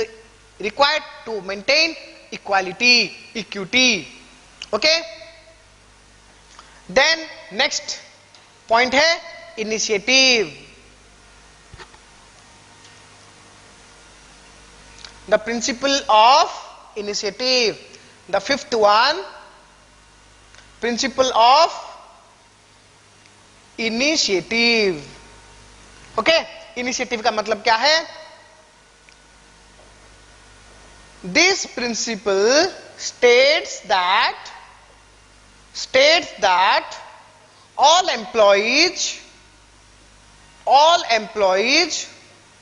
required to maintain equality, equity. Okay, then next point है initiative. The principle of initiative. The fifth one, principle of initiative. Okay, initiative का मतलब क्या है? This principle states that all employees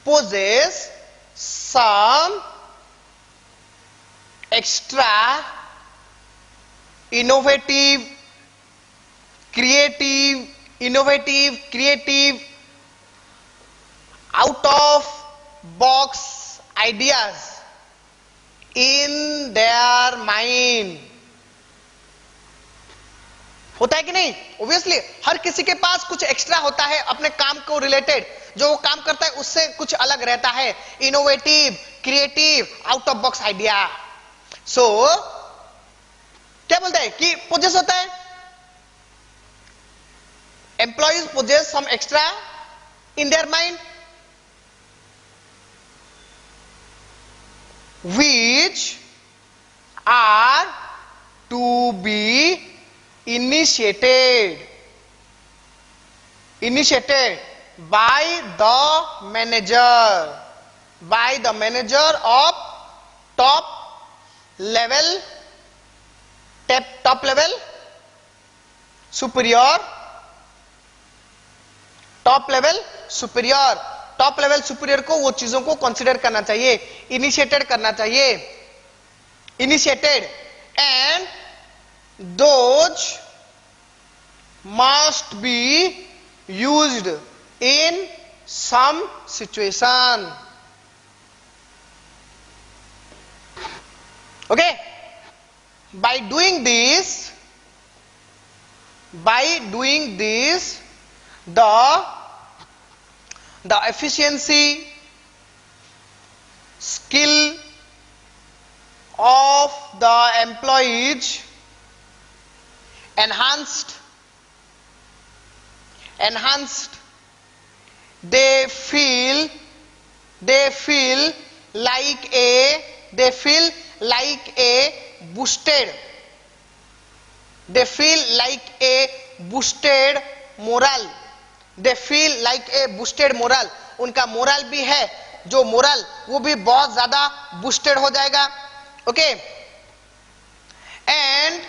possess some extra innovative creative out of box ideas in their mind. होता है कि नहीं? ऑब्वियसली हर किसी के पास कुछ एक्स्ट्रा होता है अपने काम को रिलेटेड, जो वो काम करता है उससे कुछ अलग रहता है. Innovative, creative, out of box idea. So क्या बोलता है कि पोजेस होता है, employees possess some extra in their mind which are to be initiated by the manager of top level superior. Top level superior को वो चीजों को कंसीडर करना चाहिए, इनिशिएटेड करना चाहिए. Initiated and those must be used in some situation. Okay, by doing this the efficiency, skill of the employees enhanced. They feel like a boosted moral. They feel like a boosted moral. उनका मोरल भी है, जो मोरल वो भी बहुत ज्यादा बूस्टेड हो जाएगा. Okay, and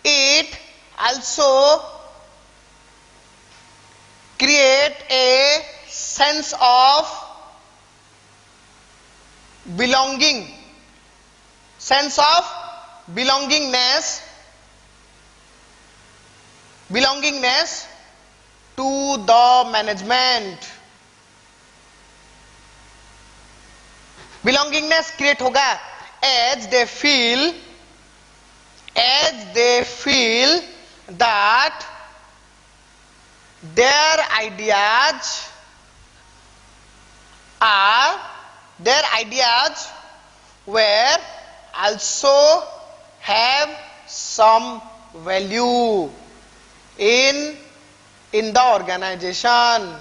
it also create a sense of belongingness to the management. belongingness create होगा as they feel that their ideas were also have some value in the organization.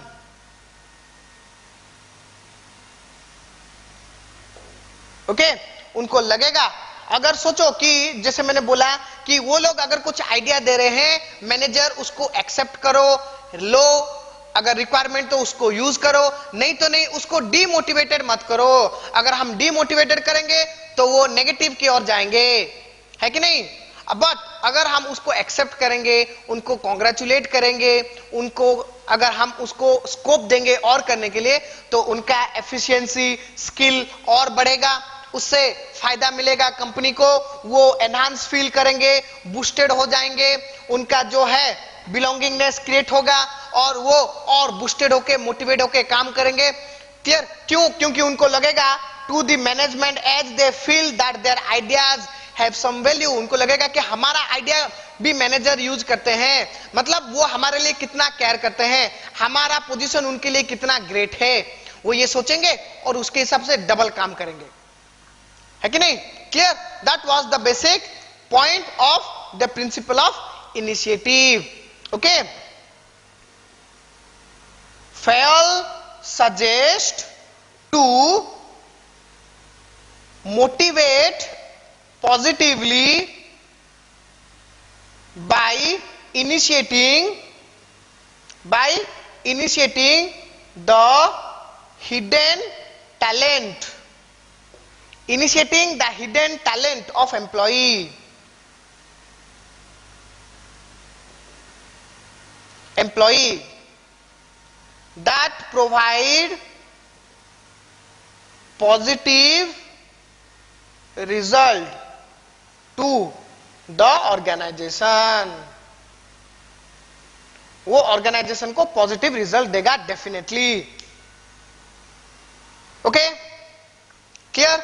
Okay, उनको लगेगा, अगर सोचो कि जैसे मैंने बोला कि वो लोग अगर कुछ आइडिया दे रहे हैं, मैनेजर उसको एक्सेप्ट करो, लो, अगर रिक्वायरमेंट तो उसको यूज करो, नहीं तो नहीं, उसको डीमोटिवेटेड मत करो. अगर हम डीमोटिवेटेड करेंगे तो वो नेगेटिव की ओर जाएंगे, है कि नहीं? बट अगर हम उसको एक्सेप्ट करेंगे, उनको कॉन्ग्रेचुलेट करेंगे, उनको अगर हम उसको स्कोप देंगे और करने के लिए, तो उनका एफिशिएंसी, स्किल और बढ़ेगा, उससे फायदा मिलेगा कंपनी को, वो एनहांस फील करेंगे, बूस्टेड हो जाएंगे, उनका जो है बिलोंगिंगनेस क्रिएट होगा और वो और बूस्टेड होके मोटिवेट होके काम करेंगे। क्लियर? क्यों? क्योंकि उनको लगेगा to the management as they feel that their ideas have some value, उनको लगेगा कि हमारा आइडिया भी मैनेजर यूज करते हैं, मतलब वो हमारे लिए कितना केयर करते हैं, हमारा पोजीशन उनके लिए कितना ग्रेट है, वो ये सोचेंगे और उसके हिसाब से डबल काम करेंगे, है कि नहीं? Clear? That was the basic point of the principle of initiative. Okay, Fayol suggest to motivate positively by initiating the hidden talent, initiating the hidden talent of employee that provide positive result to the organization, वो ऑर्गेनाइजेशन को पॉजिटिव रिजल्ट देगा डेफिनेटली। ओके, क्लियर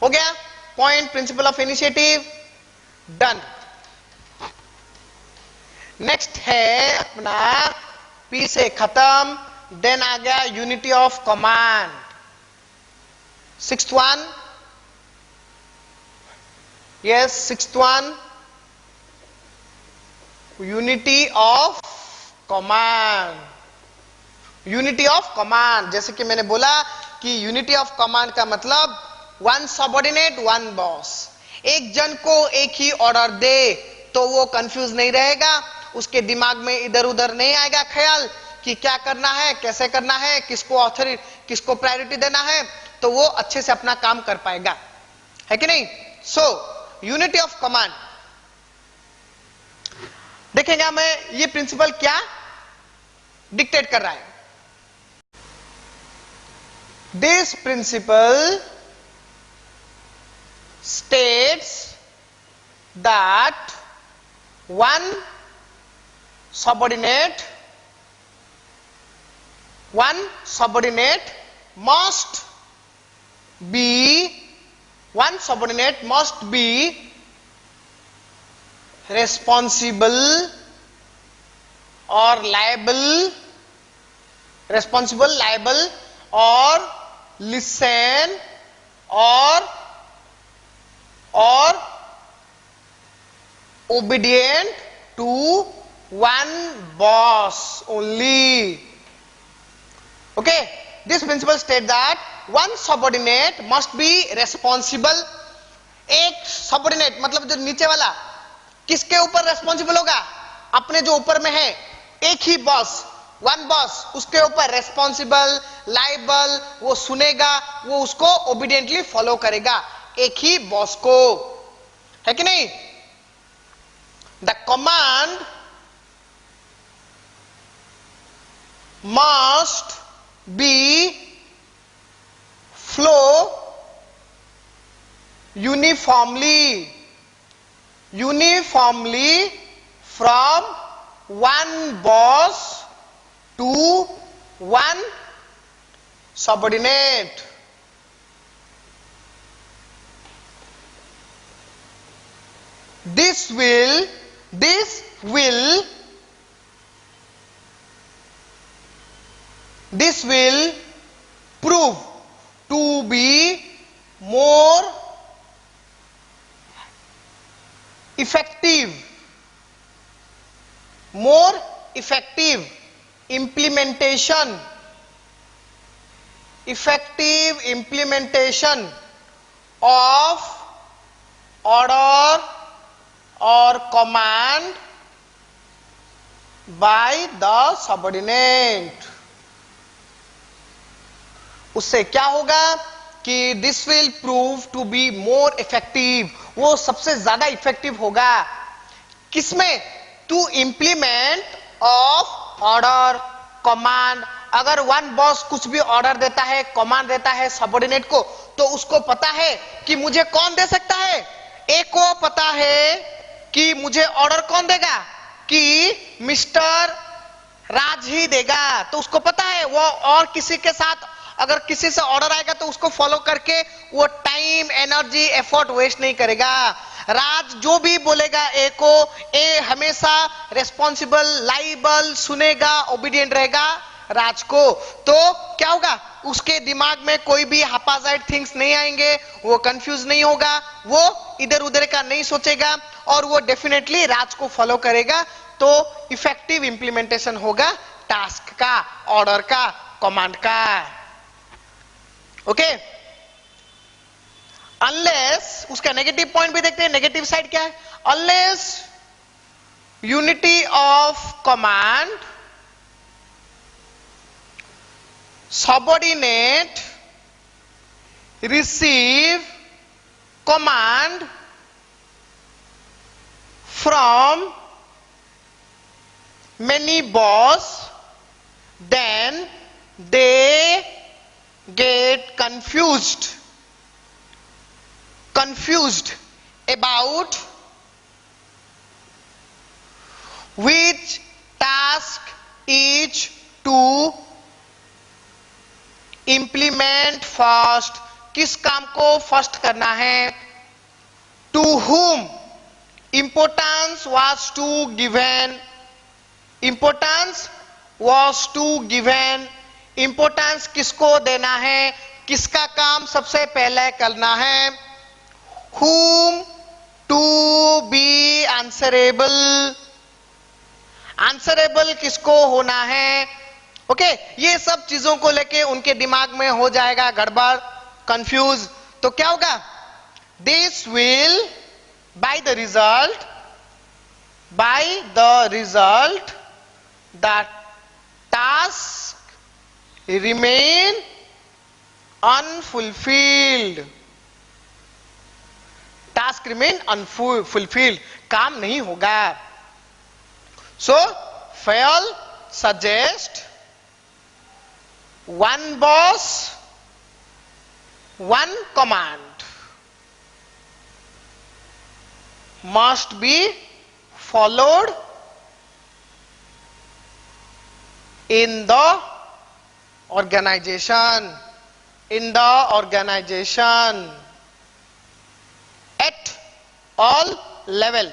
हो गया? Point principal of initiative done. Next है अपना पी से खत्म, देन आ गया unity of command. Sixth one, yes sixth one, unity of command. Unity of command, जैसे कि मैंने बोला कि यूनिटी ऑफ कमांड का मतलब वन सबऑर्डिनेट वन बॉस। एक जन को एक ही ऑर्डर दे तो वो कंफ्यूज नहीं रहेगा, उसके दिमाग में इधर उधर नहीं आएगा ख्याल कि क्या करना है, कैसे करना है, किसको ऑथोरिटी, किसको प्रायोरिटी देना है, तो वो अच्छे से अपना काम कर पाएगा, है कि नहीं? सो यूनिटी ऑफ कमांड देखेंगे हमें ये प्रिंसिपल क्या डिक्टेट कर रहा है। This principle states that one subordinate must be responsible or liable or listen or obedient to one boss only. Okay, this principle states that one subordinate must be responsible. एक सबऑर्डिनेट मतलब जो नीचे वाला किसके ऊपर रेस्पॉन्सिबल होगा? अपने जो ऊपर में है एक ही बॉस, वन बॉस, उसके ऊपर रेस्पॉन्सिबल, लाइबल, वो सुनेगा, वो उसको ओबीडियंटली फॉलो करेगा, एक ही बॉस को, है कि नहीं? The command must be flow uniformly from one boss to one subordinate. This will prove to be more effective implementation of order or command by the subordinate. उससे क्या होगा कि this will prove to be more effective, वो सबसे ज्यादा इफेक्टिव होगा किसमें? To implement of order command. अगर वन बॉस कुछ भी ऑर्डर देता है, कमांड देता है सबऑर्डिनेट को, तो उसको पता है कि मुझे कौन दे सकता है, एक को पता है कि मुझे ऑर्डर कौन देगा, कि मिस्टर राज ही देगा, तो उसको पता है वो और किसी के साथ अगर किसी से ऑर्डर आएगा तो उसको फॉलो करके वो टाइम एनर्जी एफर्ट वेस्ट नहीं करेगा। राज जो भी बोलेगा ए को, ए हमेशा रेस्पॉन्सिबल, लाइबल, सुनेगा, ओबीडियंट रहेगा राज को। तो क्या होगा, उसके दिमाग में कोई भी हापाजाइड थिंग्स नहीं आएंगे, वो कंफ्यूज नहीं होगा, वो इधर उधर का नहीं सोचेगा और वो डेफिनेटली राज को फॉलो करेगा। तो इफेक्टिव इंप्लीमेंटेशन होगा टास्क का, ऑर्डर का, कमांड का। ओके, अनलेस, उसका नेगेटिव पॉइंट भी देखते हैं, नेगेटिव साइड क्या है, unless unity of command, subordinate receive command from many boss, then they get confused about which task is to implement first, किस काम को फर्स्ट करना है, to whom importance was to given, importance was to given, importance किसको देना है, किसका काम सबसे पहले करना है, हुम टू बी आंसरेबल, आंसरेबल किसको होना है। ओके, ये सब चीजों को लेके उनके दिमाग में हो जाएगा गड़बड़, कंफ्यूज। तो क्या होगा, this will by the result the task remain unfulfilled, task remain unfulfilled, काम नहीं होगा। So Fayol suggest one boss, one command must be followed in the organization, at all level,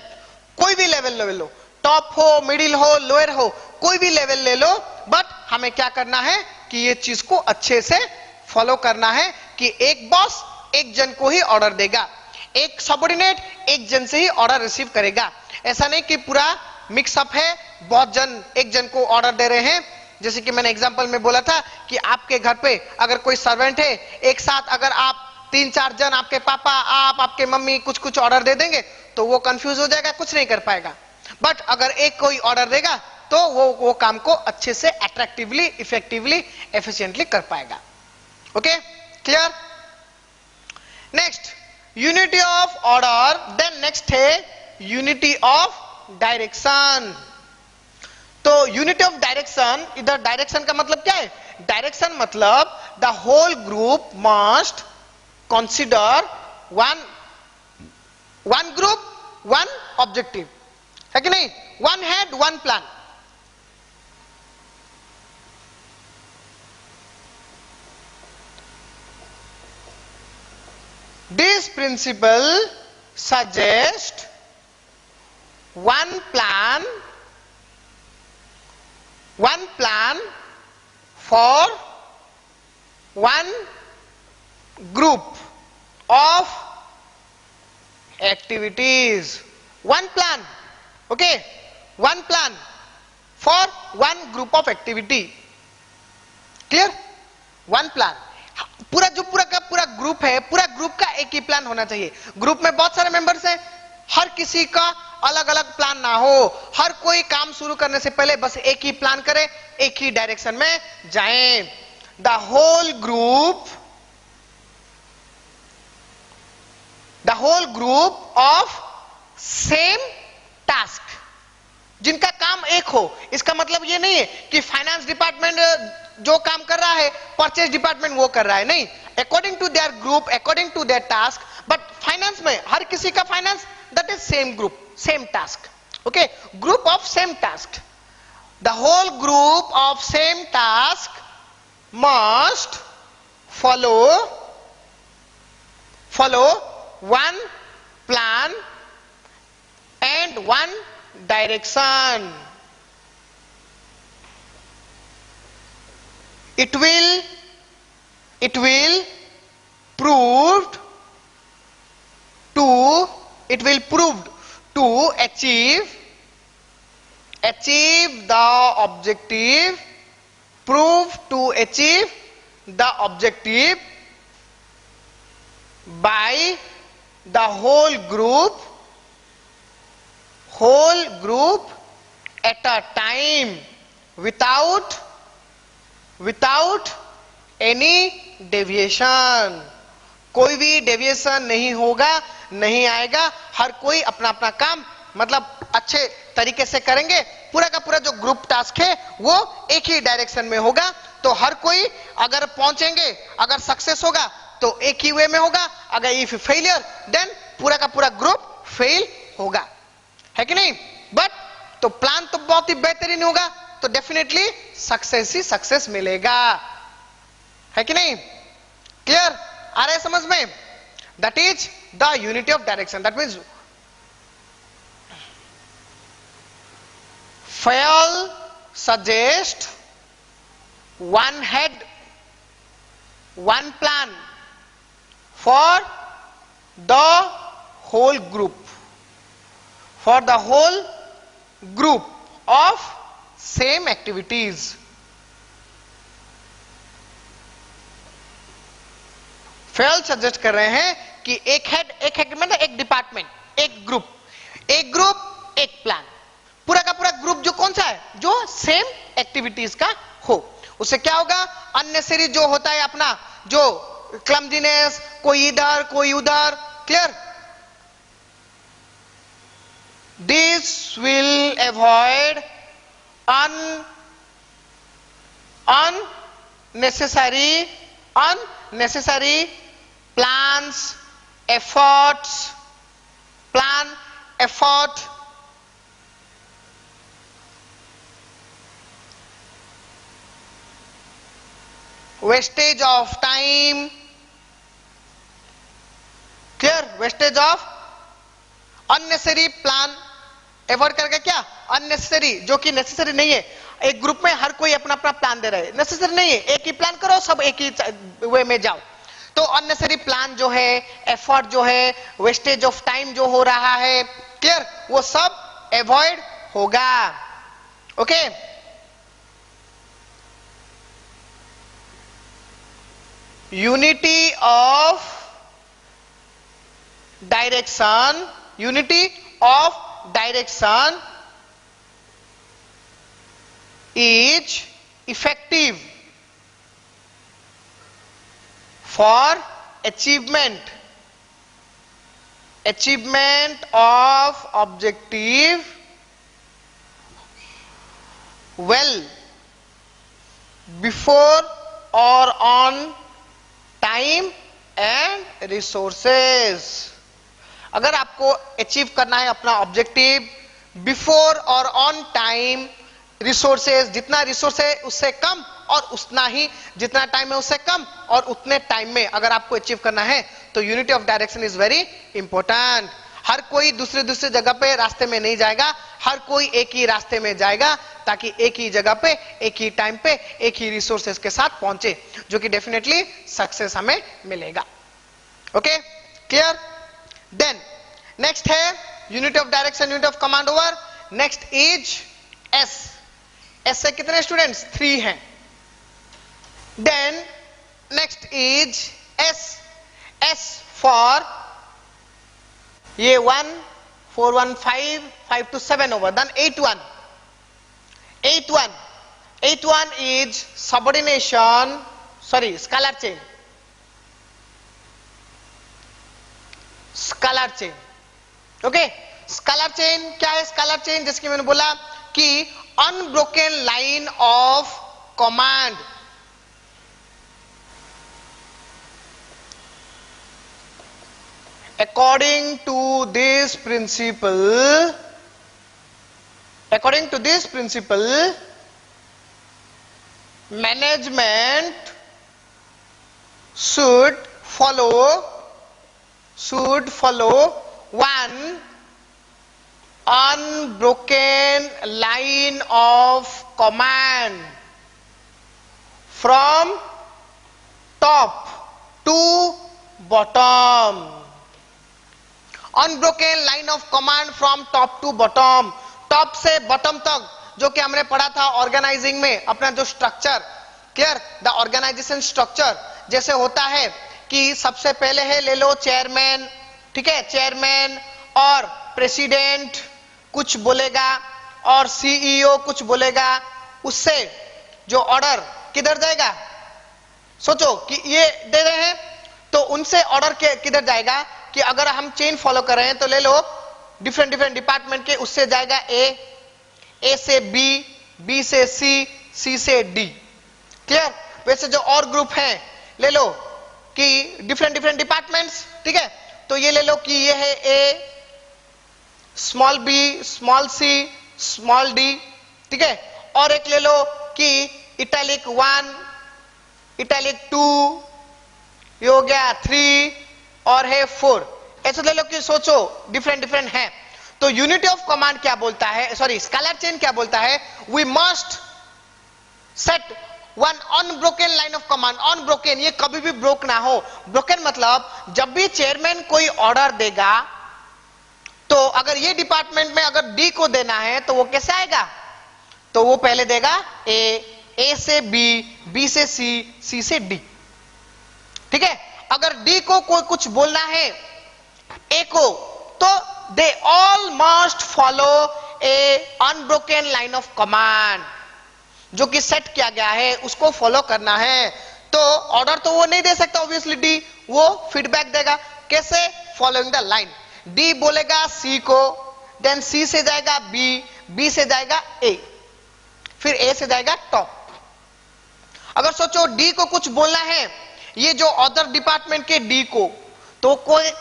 कोई भी लेवल लो, टॉप हो, मिडिल हो, लोअर हो, कोई भी लेवल ले लो, बट हमें क्या करना है कि ये चीज को अच्छे से फॉलो करना है कि एक बॉस एक जन को ही ऑर्डर देगा, एक सबऑर्डिनेट एक जन से ही ऑर्डर रिसीव करेगा। ऐसा नहीं कि पूरा मिक्सअप है, बहुत जन एक जन को ऑर्डर दे रहे हैं। जैसे कि मैंने एग्जांपल में बोला था कि आपके घर पे अगर कोई सर्वेंट है, एक साथ अगर आप 3-4 जन, आपके पापा, आप, आपके मम्मी कुछ ऑर्डर दे देंगे तो वो कंफ्यूज हो जाएगा, कुछ नहीं कर पाएगा। बट अगर एक कोई ऑर्डर देगा तो वो काम को अच्छे से अट्रैक्टिवली, इफेक्टिवली, एफिशिएंटली कर पाएगा। Okay, clear. Next, unity of order, then next है यूनिटी ऑफ डायरेक्शन। तो यूनिटी ऑफ डायरेक्शन, इधर डायरेक्शन का मतलब क्या है, डायरेक्शन मतलब the whole group must consider one group one objective, है कि नहीं, one head one plan. This principle suggests one plan for one group of activities. One plan, okay, one plan for one group of activity. Clear? One plan. पूरा जो पूरा का पूरा ग्रुप है, पूरा ग्रुप का एक ही प्लान होना चाहिए। ग्रुप में बहुत सारे मेंबर्स हैं, हर किसी का अलग अलग प्लान ना हो, हर कोई काम शुरू करने से पहले बस एक ही प्लान करे, एक ही डायरेक्शन में जाएं। The whole group of same task, जिनका काम एक हो। इसका मतलब ये नहीं है कि फाइनेंस डिपार्टमेंट जो काम कर रहा है परचेज डिपार्टमेंट वो कर रहा है, नहीं, according to their group, according to their task. But finance में हर किसी का finance that is same group, same task. Okay, group of same task. The whole group of same task must follow one plan and one direction. It will proved to achieve the objective, by the whole group at a time, without any deviation. कोई भी डेविएशन नहीं होगा, नहीं आएगा, हर कोई अपना अपना काम मतलब अच्छे तरीके से करेंगे। पूरा का पूरा जो ग्रुप टास्क है वो एक ही डायरेक्शन में होगा, तो हर कोई अगर पहुंचेंगे, अगर सक्सेस होगा तो एक ही वे में होगा, अगर इफ फेलियर देन पूरा का पूरा ग्रुप फेल होगा, है कि नहीं? बट तो प्लान तो बहुत ही बेहतरीन होगा, तो डेफिनेटली सक्सेस ही सक्सेस मिलेगा, है कि नहीं? क्लियर? आ रहा है समझ में? That is the unity of direction. That means Fayol suggest one head, one plan for the whole group, of same activities. Fayol suggest कर रहे हैं कि एक हेड मतलब एक डिपार्टमेंट, एक ग्रुप, एक प्लान, पूरा का पूरा ग्रुप जो कौन सा है, जो सेम एक्टिविटीज का हो. उससे क्या होगा? अननेसेसरी जो होता है अपना जो क्लमजीनेस, कोई इधर कोई उधर, clear? This will avoid unnecessary plans, effort, wastage of time, clear? Wastage of unnecessary plan, avoid करके क्या? अननेसेसरी, जो कि नेसेसरी नहीं है. एक ग्रुप में हर कोई अपना अपना प्लान दे रहा है, नेसेसरी नहीं है, एक ही प्लान करो, सब एक ही वे में जाओ. तो अननेसेसरी प्लान जो है, एफर्ट जो है, वेस्टेज ऑफ टाइम जो हो रहा है, क्लियर? वो सब अवॉइड होगा. Okay? Unity of direction is effective for achievement of objective well before or on time and resources. अगर आपको अचीव करना है अपना ऑब्जेक्टिव बिफोर और ऑन टाइम, रिसोर्सेस, जितना रिसोर्स है उससे कम और उतना ही, जितना टाइम है उससे कम और उतने टाइम में अगर आपको अचीव करना है, तो unity of direction is very important. हर कोई दूसरे जगह पे रास्ते में नहीं जाएगा, हर कोई एक ही रास्ते में जाएगा, ताकि एक ही जगह पे, एक ही टाइम पे, एक ही रिसोर्सेस के साथ पहुंचे, जो कि डेफिनेटली सक्सेस हमें मिलेगा. ओके? क्लियर? देन नेक्स्ट है unity of direction, unity of command over. Next is S. S से कितने स्टूडेंट्स? 3 हैं. Then next is S. S for ये 1 4 1 5 5 to 7 over. Then 8 1 is subordination, scalar chain. Okay, scalar chain क्या है? scalar chain जैसे कि मैंने बोला कि unbroken line of command. According to this principle, According to this principle, management should follow one unbroken line of command from top to bottom. Unbroken line of command from top to bottom, top से बॉटम तक, जो कि हमने पढ़ा था ऑर्गेनाइजिंग में, अपना जो structure, clear, the organisation structure जैसे होता है कि सबसे पहले है, ले लो चेयरमैन, ठीक है, चेयरमैन और प्रेसिडेंट कुछ बोलेगा और सीईओ कुछ बोलेगा, उससे जो ऑर्डर किधर जाएगा, सोचो कि ये दे रहे हैं तो उनसे ऑर्डर किधर जाएगा, कि अगर हम चेन फॉलो कर रहे हैं तो ले लो डिफरेंट डिफरेंट डिपार्टमेंट के, उससे जाएगा ए से बी, बी से सी से डी, क्लियर। वैसे जो और ग्रुप हैं ले लो कि डिफरेंट डिफरेंट डिपार्टमेंट्स, ठीक है, तो ये ले लो कि ये है ए, small B, small C, small D, ठीक है, और एक ले लो कि इटैलिक 1, इटैलिक 2, ये हो गया 3 और है 4, ऐसे ले लो कि सोचो डिफरेंट डिफरेंट है। तो यूनिटी ऑफ कमांड क्या बोलता है, सॉरी स्केलर चेन क्या बोलता है, we must set one unbroken line of command. Unbroken, ये कभी भी ब्रोक ना हो। ब्रोकन मतलब जब भी चेयरमैन कोई ऑर्डर देगा तो अगर ये डिपार्टमेंट में अगर डी को देना है तो वो कैसे आएगा, तो वो पहले देगा ए से बी, बी से सी से डी, ठीक है। अगर डी को कोई कुछ बोलना है ए को, तो they all must follow A unbroken line of command, जो कि सेट किया गया है उसको फॉलो करना है। तो ऑर्डर तो वो नहीं दे सकता ऑब्वियसली डी, वो फीडबैक देगा, कैसे, फॉलोइंग द लाइन। डी बोलेगा सी को, देन सी से जाएगा बी, बी से जाएगा ए, फिर ए से जाएगा टॉप। अगर सोचो डी को कुछ बोलना है ये जो अदर डिपार्टमेंट के डी को, तो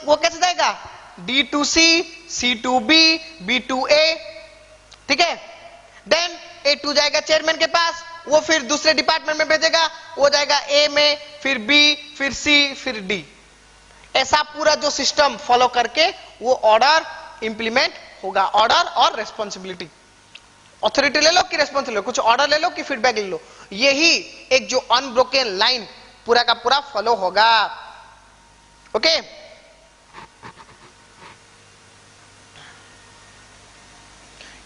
वो कैसे जाएगा, D to C to B, B to A, ठीक है। देन ए टू जाएगा चेयरमैन के पास, वो फिर दूसरे डिपार्टमेंट में भेजेगा, वो जाएगा ए में, फिर बी, फिर सी, फिर डी। ऐसा पूरा जो सिस्टम फॉलो करके वो ऑर्डर इंप्लीमेंट होगा। ऑर्डर और रेस्पॉन्सिबिलिटी, ऑथोरिटी ले लो कि रेस्पॉन्सिबिलिटी, कुछ ऑर्डर ले लो कि फीडबैक ले लो, यही एक जो अनब्रोकन लाइन पूरा का पूरा फॉलो होगा। ओके,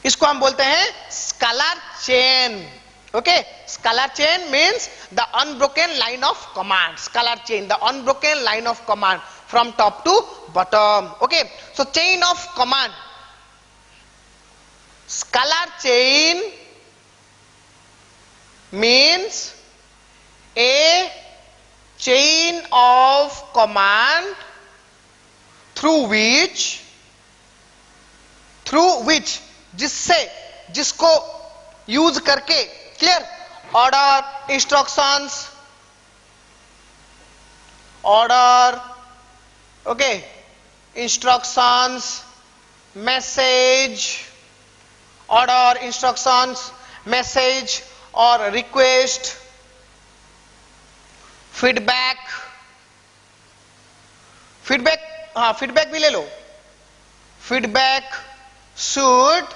इसको हम बोलते हैं scalar chain. Okay, scalar chain means the unbroken line of command. Scalar chain, the unbroken line of command from top to bottom. Okay, so chain of command, scalar chain means a chain of command through which जिससे, जिसको यूज करके, clear, order, instructions, order, okay, instructions, message, order, instructions, message और रिक्वेस्ट, फीडबैक, हाँ फीडबैक भी ले लो, फीडबैक शुड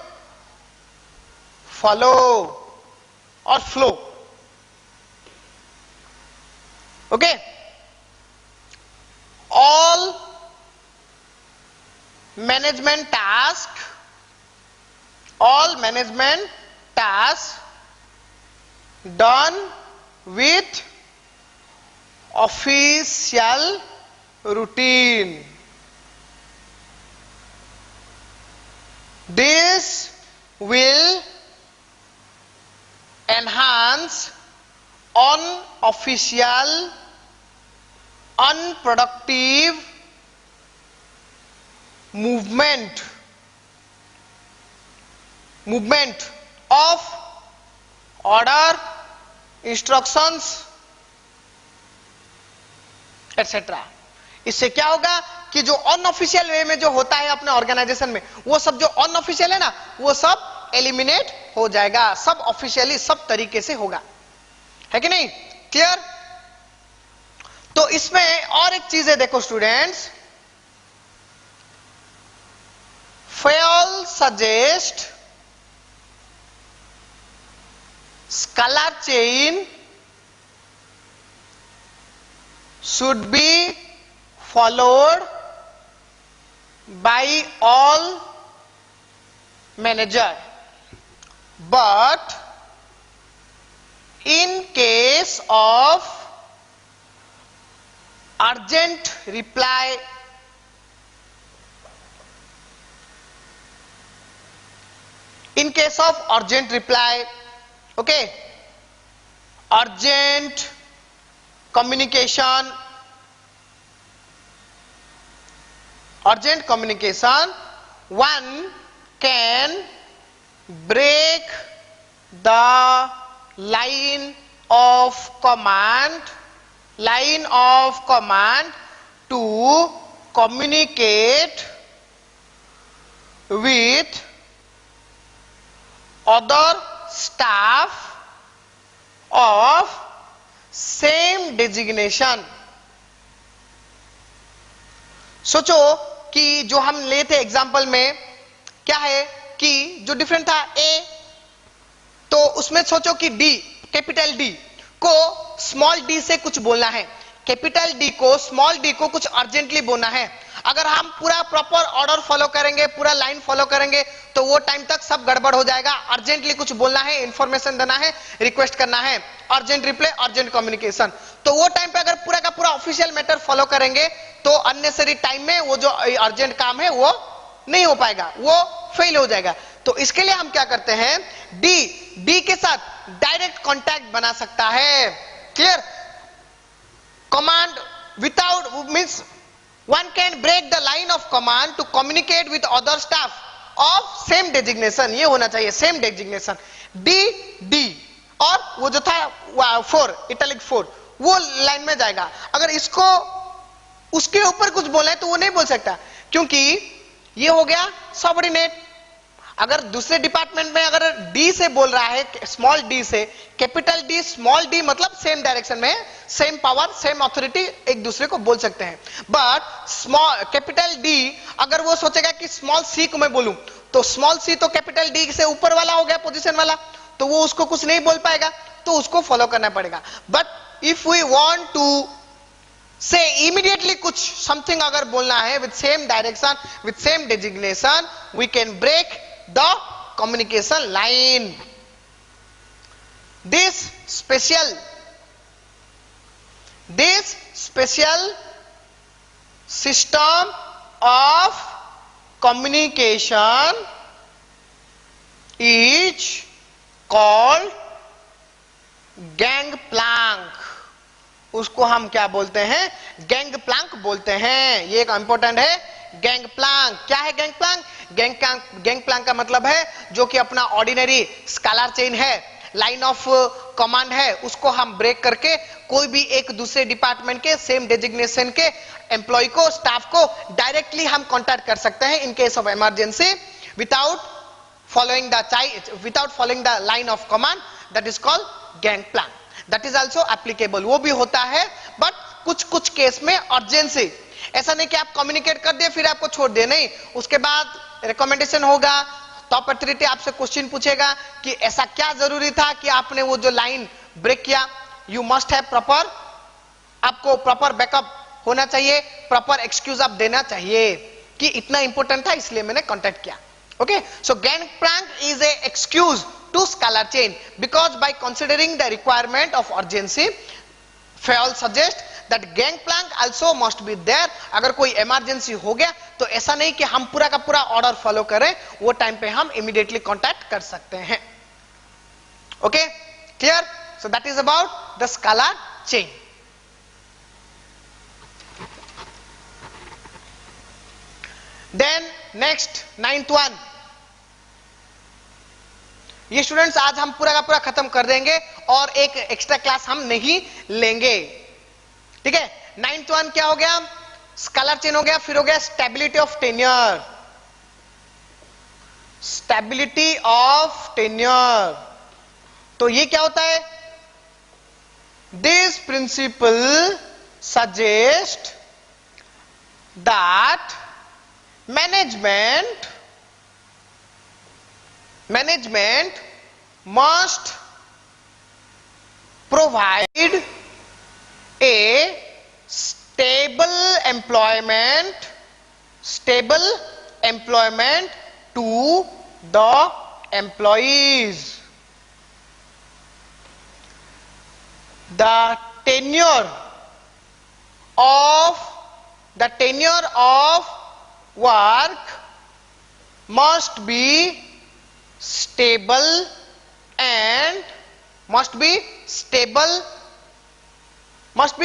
फॉलो और flow. Okay, all management tasks done with official routine. This will enhance unofficial, unproductive movement of order, instructions, etc. इससे क्या होगा कि जो अनऑफिशियल वे में जो होता है अपने ऑर्गेनाइजेशन में, वो सब जो अनऑफिशियल है ना, वो सब एलिमिनेट हो जाएगा, सब ऑफिशियली सब तरीके से होगा, है कि नहीं? क्लियर? तो इसमें और एक चीज है, देखो students, Fayol suggest scalar chain should be followed by all manager, but in case of urgent reply, in case of urgent reply, okay, urgent communication, one can break the line of command to communicate with other staff of same designation. सोचो कि जो हम ले थे एग्जाम्पल में, क्या है कि जो डिफरेंट था ए, तो उसमें सोचो कि डी, कैपिटल डी को स्मॉल डी से कुछ बोलना है, कैपिटल डी को स्मॉल डी को कुछ अर्जेंटली बोलना है। अगर हम पूरा प्रॉपर ऑर्डर फॉलो करेंगे, पूरा लाइन फॉलो करेंगे, तो वो टाइम तक सब गड़बड़ हो जाएगा। अर्जेंटली कुछ बोलना है, इंफॉर्मेशन देना है, रिक्वेस्ट करना है, अर्जेंट रिप्लाई, अर्जेंट कम्युनिकेशन, तो वो टाइम पे अगर पूरा का पूरा ऑफिशियल मैटर फॉलो करेंगे तो अननेसेसरी टाइम में वो जो अर्जेंट काम है वो नहीं हो पाएगा, वो फेल हो जाएगा। तो इसके लिए हम क्या करते हैं, डी के साथ डायरेक्ट कांटेक्ट बना सकता है। Clear? Command without means one can break the line of command to communicate with other staff of same designation, ये होना चाहिए same designation, डी और वो जो था 4 इटैलिक 4 वो लाइन में जाएगा। अगर इसको उसके ऊपर कुछ बोला है तो वो नहीं बोल सकता, क्योंकि ये हो गया सबऑर्डिनेट। अगर दूसरे डिपार्टमेंट में अगर डी से बोल रहा है, स्मॉल डी से, कैपिटल डी स्मॉल डी, मतलब सेम डायरेक्शन में, सेम पावर, सेम अथॉरिटी, एक दूसरे को बोल सकते हैं। बट स्मॉल कैपिटल डी अगर वो सोचेगा कि स्मॉल सी को मैं बोलूं, तो स्मॉल सी तो कैपिटल डी से ऊपर वाला हो गया, पोजीशन वाला, तो वो उसको कुछ नहीं बोल पाएगा, तो उसको फॉलो करना पड़ेगा। But if we want to say immediately कुछ समथिंग अगर बोलना है with same direction, with same designation, we can break the communication line. This special system of communication is called gangplank. उसको हम क्या बोलते हैं, गैंगप्लैंक बोलते हैं। ये एक इंपॉर्टेंट है, गैंगप्लैंक। क्या है गैंगप्लैंक? गैंगप्लैंक का मतलब है जो कि अपना ऑर्डिनरी स्केलर चेन है, लाइन ऑफ कमांड है, उसको हम ब्रेक करके कोई भी एक दूसरे डिपार्टमेंट के सेम डेजिग्नेशन के एम्प्लॉय को, स्टाफ को डायरेक्टली हम कांटेक्ट कर सकते हैं in case of emergency without following the line of command, that is called gangplank. That is also applicable, वो भी होता है, बट कुछ केस में अर्जेंसी, ऐसा नहीं कि आप कम्युनिकेट कर दिए फिर आपको छोड़ दिए, नहीं, उसके बाद रिकमेंडेशन होगा, टॉप अथॉरिटी आपसे क्वेश्चन पूछेगा कि ऐसा क्या जरूरी था कि आपने वो जो लाइन ब्रेक किया। यू मस्ट हैव प्रॉपर, आपको प्रॉपर बैकअप होना चाहिए, प्रॉपर एक्सक्यूज आप देना चाहिए कि इतना इंपॉर्टेंट था इसलिए मैंने कांटेक्ट किया। Okay, so gangplank is a excuse to scalar chain because by considering the requirement of urgency, Fayol suggests that gangplank also must be there. अगर कोई इमरजेंसी हो गया तो ऐसा नहीं कि हम पूरा का पूरा ऑर्डर फॉलो करें, वो टाइम पे हम इमीडिएटली कांटेक्ट कर सकते हैं। Okay, clear? So that is about the scalar chain. Then next 9th one, ये स्टूडेंट्स आज हम पूरा का पूरा खत्म कर देंगे और एक एक्स्ट्रा क्लास हम नहीं लेंगे, ठीक है। 9th one क्या हो गया, स्केलर चेन हो गया, फिर हो गया stability of tenure. Stability of tenure. तो ये क्या होता है? This principle suggest that management must provide a stable employment to the employees. The tenure of work must be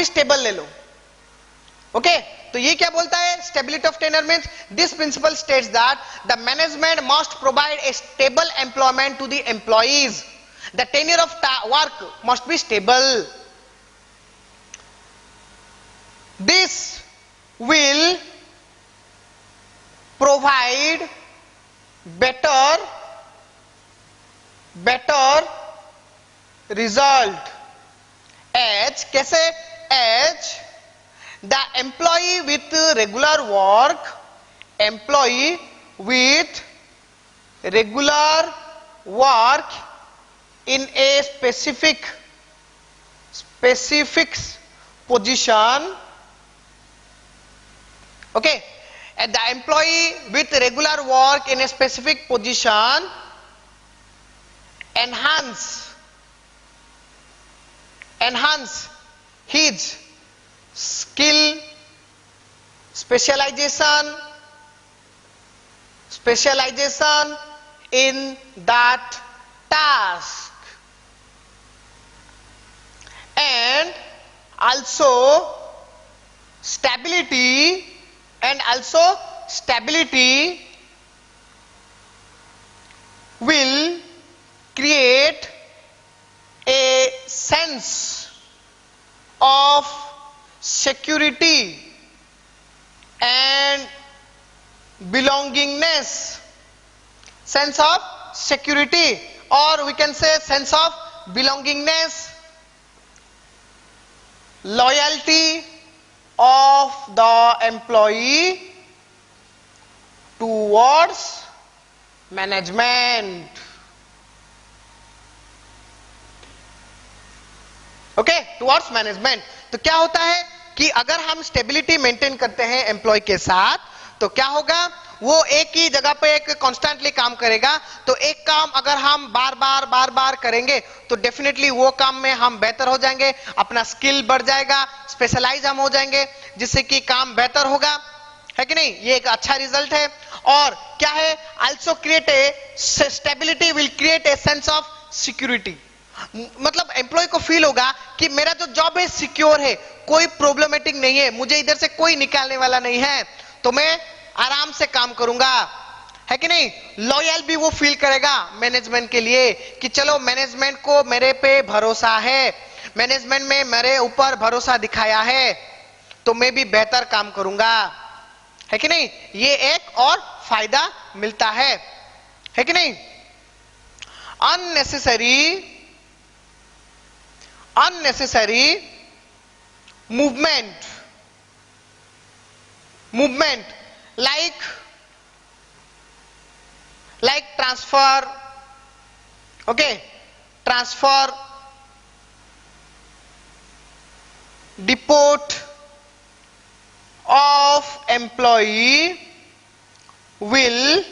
stable ले लो। ओके तो ये क्या बोलता है? Stability of tenure means this principle states that the management must provide a stable employment to the employees. The tenure of work must be stable. This will provide better result as कैसे? As the employee with regular work in a specific position. Okay, and the employee with regular work in a specific position enhance his skill, specialization in that task, and also stability will create a sense of security and belongingness, or we can say sense of belongingness, loyalty of the employee towards management. Okay, towards management. तो क्या होता है कि अगर हम स्टेबिलिटी मेंटेन करते हैं एम्प्लॉय के साथ तो क्या होगा? वो एक ही जगह पे एक कॉन्स्टेंटली काम करेगा। तो एक काम अगर हम बार बार करेंगे तो डेफिनेटली वो काम में हम बेहतर हो जाएंगे, अपना स्किल बढ़ जाएगा, स्पेशलाइज हम हो जाएंगे, जिससे कि काम बेहतर होगा, है कि नहीं? ये एक अच्छा रिजल्ट है। और क्या है? Also create a stability will create a sense of security. मतलब एम्प्लॉय को फील होगा कि मेरा जो जॉब है सिक्योर है, कोई प्रॉब्लमेटिक नहीं है, मुझे इधर से कोई निकालने वाला नहीं है, तो मैं आराम से काम करूंगा, है कि नहीं? लॉयल भी वो फील करेगा मैनेजमेंट के लिए कि चलो मैनेजमेंट को मेरे पे भरोसा है, मैनेजमेंट में मेरे ऊपर भरोसा दिखाया है, तो मैं भी बेहतर काम करूंगा, है कि नहीं? ये एक और फायदा मिलता है कि नहीं? unnecessary movement like transfer, okay, transfer, deport of employee will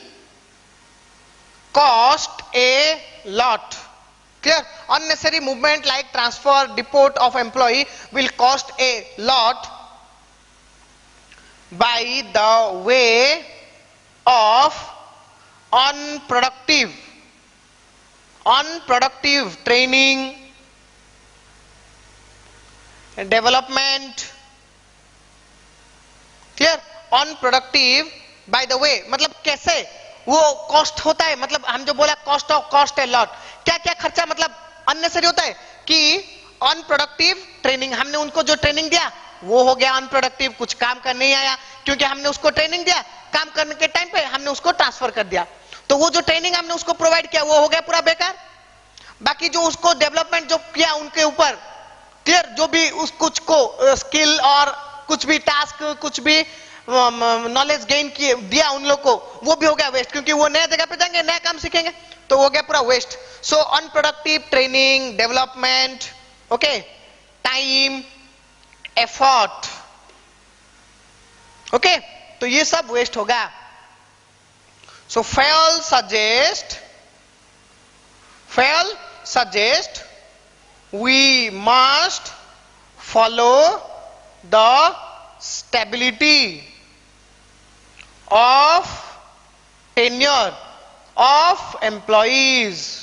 cost a lot. Clear? Unnecessary movement like transfer, deport of employee will cost a lot by the way of unproductive training, development. Clear? Unproductive by the way, मतलब कैसे वो कॉस्ट होता है? मतलब हम जो बोला कॉस्ट है लॉट, क्या क्या खर्चा मतलब अननेसेसरी होता है कि अनप्रोडक्टिव ट्रेनिंग, हमने उनको जो ट्रेनिंग दिया वो हो गया अनप्रोडक्टिव, कुछ काम कर नहीं आया क्योंकि हमने उसको ट्रेनिंग दिया, काम करने के टाइम पे हमने उसको ट्रांसफर कर दिया। तो वो जो ट्रेनिंग हमने उसको प्रोवाइड किया वो हो गया पूरा बेकार। बाकी जो उसको डेवलपमेंट जो किया उनके ऊपर, क्लियर, जो भी उस कुछ को स्किल और कुछ भी टास्क, कुछ भी नॉलेज गेन किए दिया उन लोग को, वो भी हो गया वेस्ट, क्योंकि वो नया जगह पे जाएंगे, नया काम सीखेंगे, तो हो गया पूरा waste. So unproductive training, development, okay, time, effort, okay, तो ये सब वेस्ट होगा। So Fayol suggest we must follow the stability of tenure of employees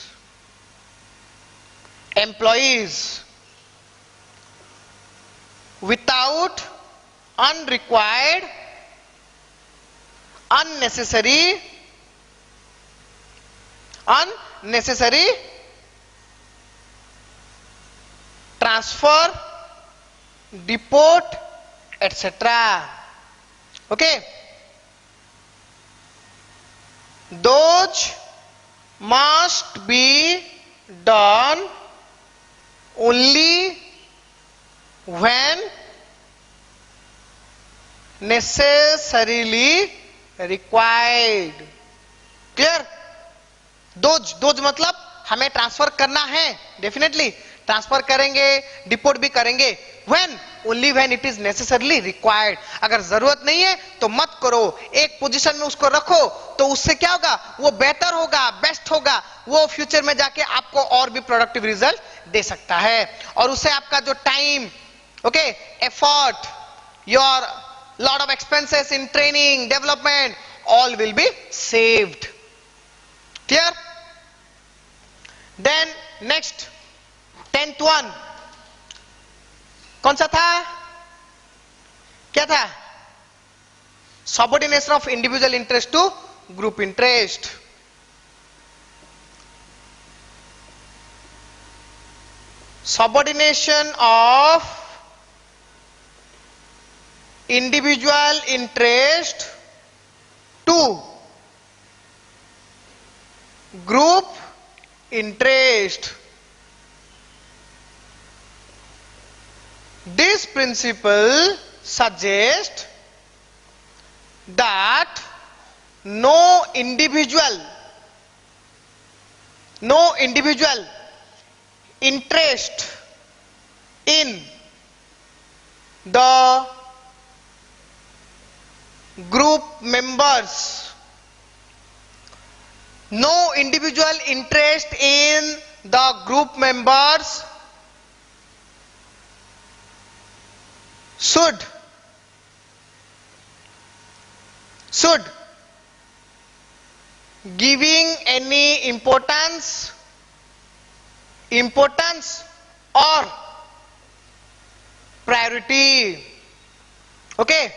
without unrequired, unnecessary transfer, deport, etc. Okay, those must be done only when necessarily required. Clear? Those मतलब हमें ट्रांसफर करना है, डेफिनेटली ट्रांसफर करेंगे, डिपोर्ट भी करेंगे, when, only when it is necessarily required. अगर जरूरत नहीं है तो मत करो, एक पोजीशन में उसको रखो, तो उससे क्या होगा, वो बेटर होगा, बेस्ट होगा, वो फ्यूचर में जाके आपको और भी प्रोडक्टिव रिजल्ट दे सकता है, और उससे आपका जो time, okay, effort, your lot of expenses in training, development, all will be saved. Clear? Then next 10th one कौन सा था, क्या था? Subordination of individual interest to group interest. Subordination of individual interest to group interest. This principle suggests that no individual interest in the group members, no individual interest in the group members should giving any importance or priority. Okay,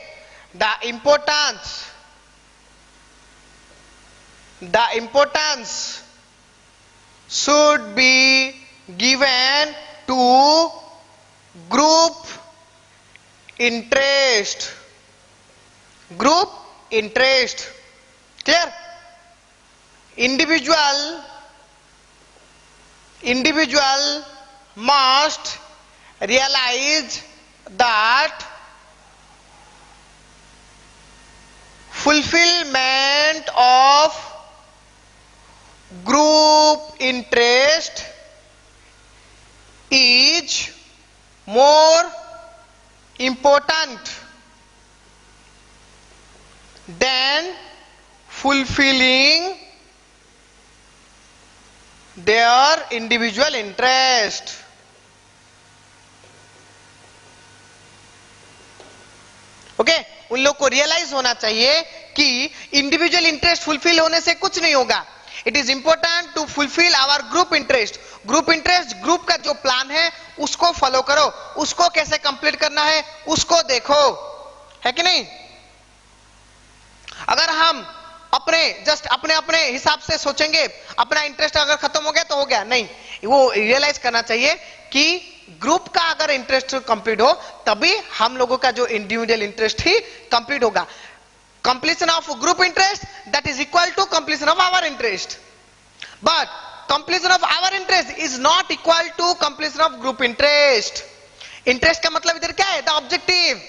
the importance should be given to group interest. Clear? Individual must realize that fulfillment of group interest is more important than fulfilling their individual interest. Okay, उन लोग को रियलाइज होना चाहिए कि इंडिविजुअल इंटरेस्ट फुलफिल होने से कुछ नहीं होगा। It is important to fulfil our group interest. Group interest, group का जो प्लान है उसको फॉलो करो, उसको कैसे कंप्लीट करना है उसको देखो, है कि नहीं? अगर हम अपने हिसाब से सोचेंगे, अपना इंटरेस्ट अगर खत्म हो गया तो हो गया, नहीं, वो रियलाइज करना चाहिए कि ग्रुप का अगर इंटरेस्ट कंप्लीट हो तभी हम लोगों का जो इंडिविजुअल इंटरेस्ट ही कंप्लीट होगा। completion of group interest, that is equal to completion of our interest. But completion of our interest is not equal to completion of group interest. Interest का मतलब इधर क्या है? द ऑब्जेक्टिव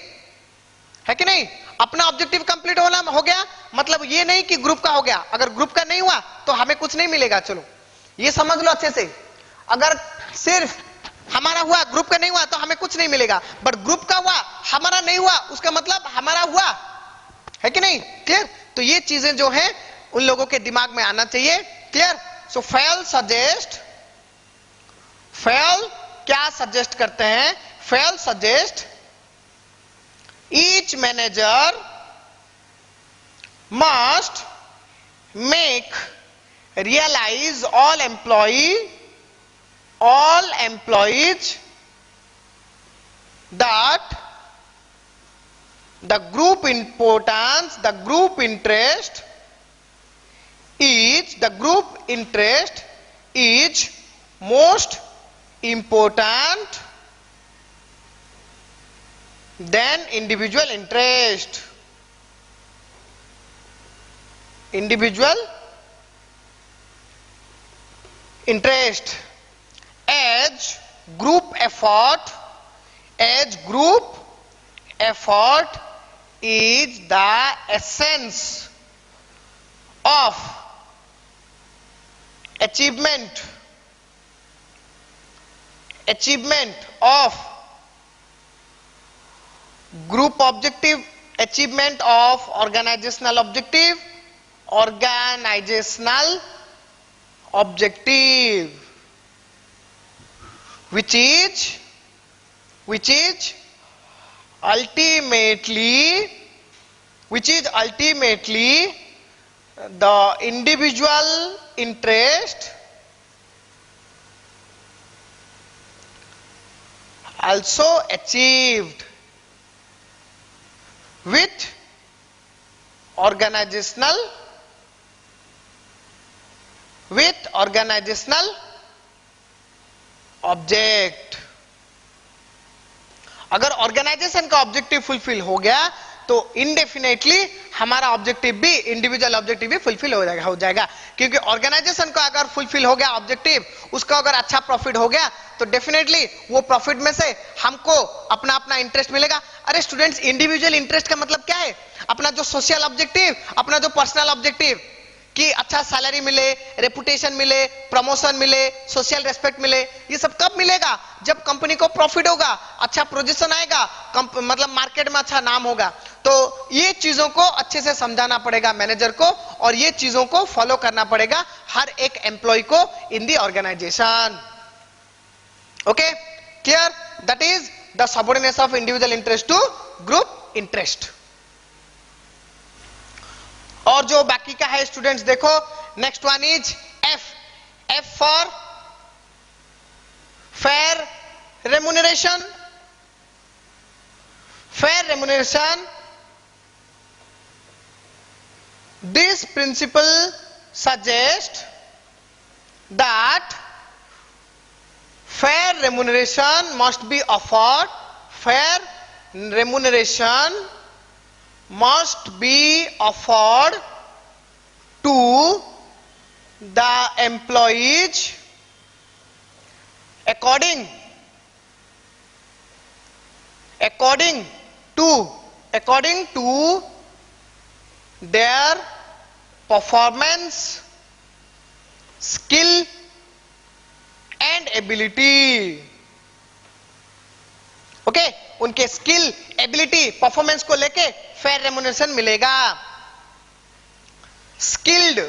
है कि नहीं? अपना ऑब्जेक्टिव कंप्लीट होना हो गया, मतलब ये नहीं कि ग्रुप का हो गया. अगर ग्रुप का नहीं हुआ तो हमें कुछ नहीं मिलेगा. चलो ये समझ लो अच्छे से. अगर सिर्फ हमारा हुआ, ग्रुप का नहीं हुआ तो हमें कुछ नहीं मिलेगा. बट ग्रुप का हुआ, हमारा नहीं हुआ, उसका मतलब हमारा हुआ, है कि नहीं? क्लियर? तो ये चीजें जो है उन लोगों के दिमाग में आना चाहिए. क्लियर? सो फेल सजेस्ट, फेल क्या सजेस्ट करते हैं? Fail suggest each manager must make realize all employees that the group importance, the group interest is most important than individual interest. Individual interest as group effort is the essence of achievement of group objective, achievement of organizational objective, which is ultimately the individual interest also achieved with organizational object. अगर ऑर्गेनाइजेशन का ऑब्जेक्टिव फुलफिल हो गया तो इनडेफिनेटली हमारा ऑब्जेक्टिव भी, इंडिविजुअल ऑब्जेक्टिव भी फुलफिल हो जाएगा. क्योंकि ऑर्गेनाइजेशन का अगर फुलफिल हो गया ऑब्जेक्टिव, उसका अगर अच्छा प्रॉफिट हो गया तो डेफिनेटली वो प्रॉफिट में से हमको अपना अपना इंटरेस्ट मिलेगा. अरे स्टूडेंट्स, इंडिविजुअल इंटरेस्ट का मतलब क्या है? अपना जो सोशल ऑब्जेक्टिव, अपना जो पर्सनल ऑब्जेक्टिव कि अच्छा सैलरी मिले, रेपुटेशन मिले, प्रमोशन मिले, सोशल रेस्पेक्ट मिले. ये सब कब मिलेगा? जब कंपनी को प्रॉफिट होगा, अच्छा पोजीशन आएगा, मतलब मार्केट में अच्छा नाम होगा. तो ये चीजों को अच्छे से समझाना पड़ेगा मैनेजर को, और ये चीजों को फॉलो करना पड़ेगा हर एक एम्प्लॉय को in the organisation. Okay, clear? That is the subordination of individual interest to group interest. और जो बाकी का है स्टूडेंट्स देखो, next one is F for fair remuneration. Fair remuneration, this principle suggests that fair remuneration must be offered. Fair remuneration must be offered to the employees according to their performance, skill and ability. Okay, उनके स्किल, एबिलिटी, परफॉर्मेंस को लेके फेयर रेम्यूनरेशन मिलेगा. Skilled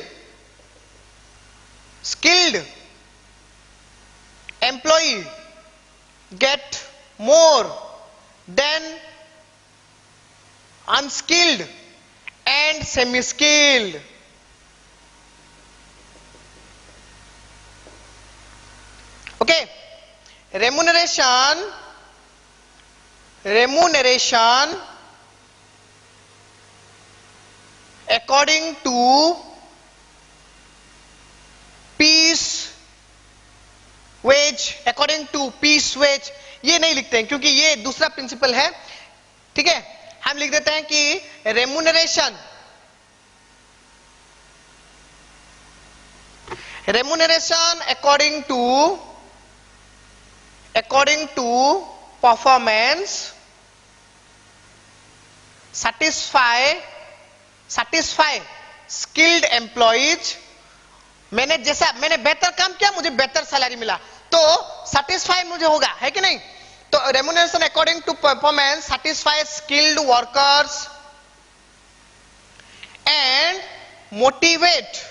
employ get more than unskilled and semi-skilled. Okay, remuneration according to piece wage, ये नहीं लिखते हैं क्योंकि ये दूसरा प्रिंसिपल है. ठीक है, हम लिख देते हैं कि remuneration remuneration according to performance satisfy skilled employees. मैंने बेहतर काम किया, मुझे बेहतर सैलरी मिला, तो सेटिस्फाई मुझे होगा, है कि नहीं? तो remuneration according to performance satisfy skilled workers and motivate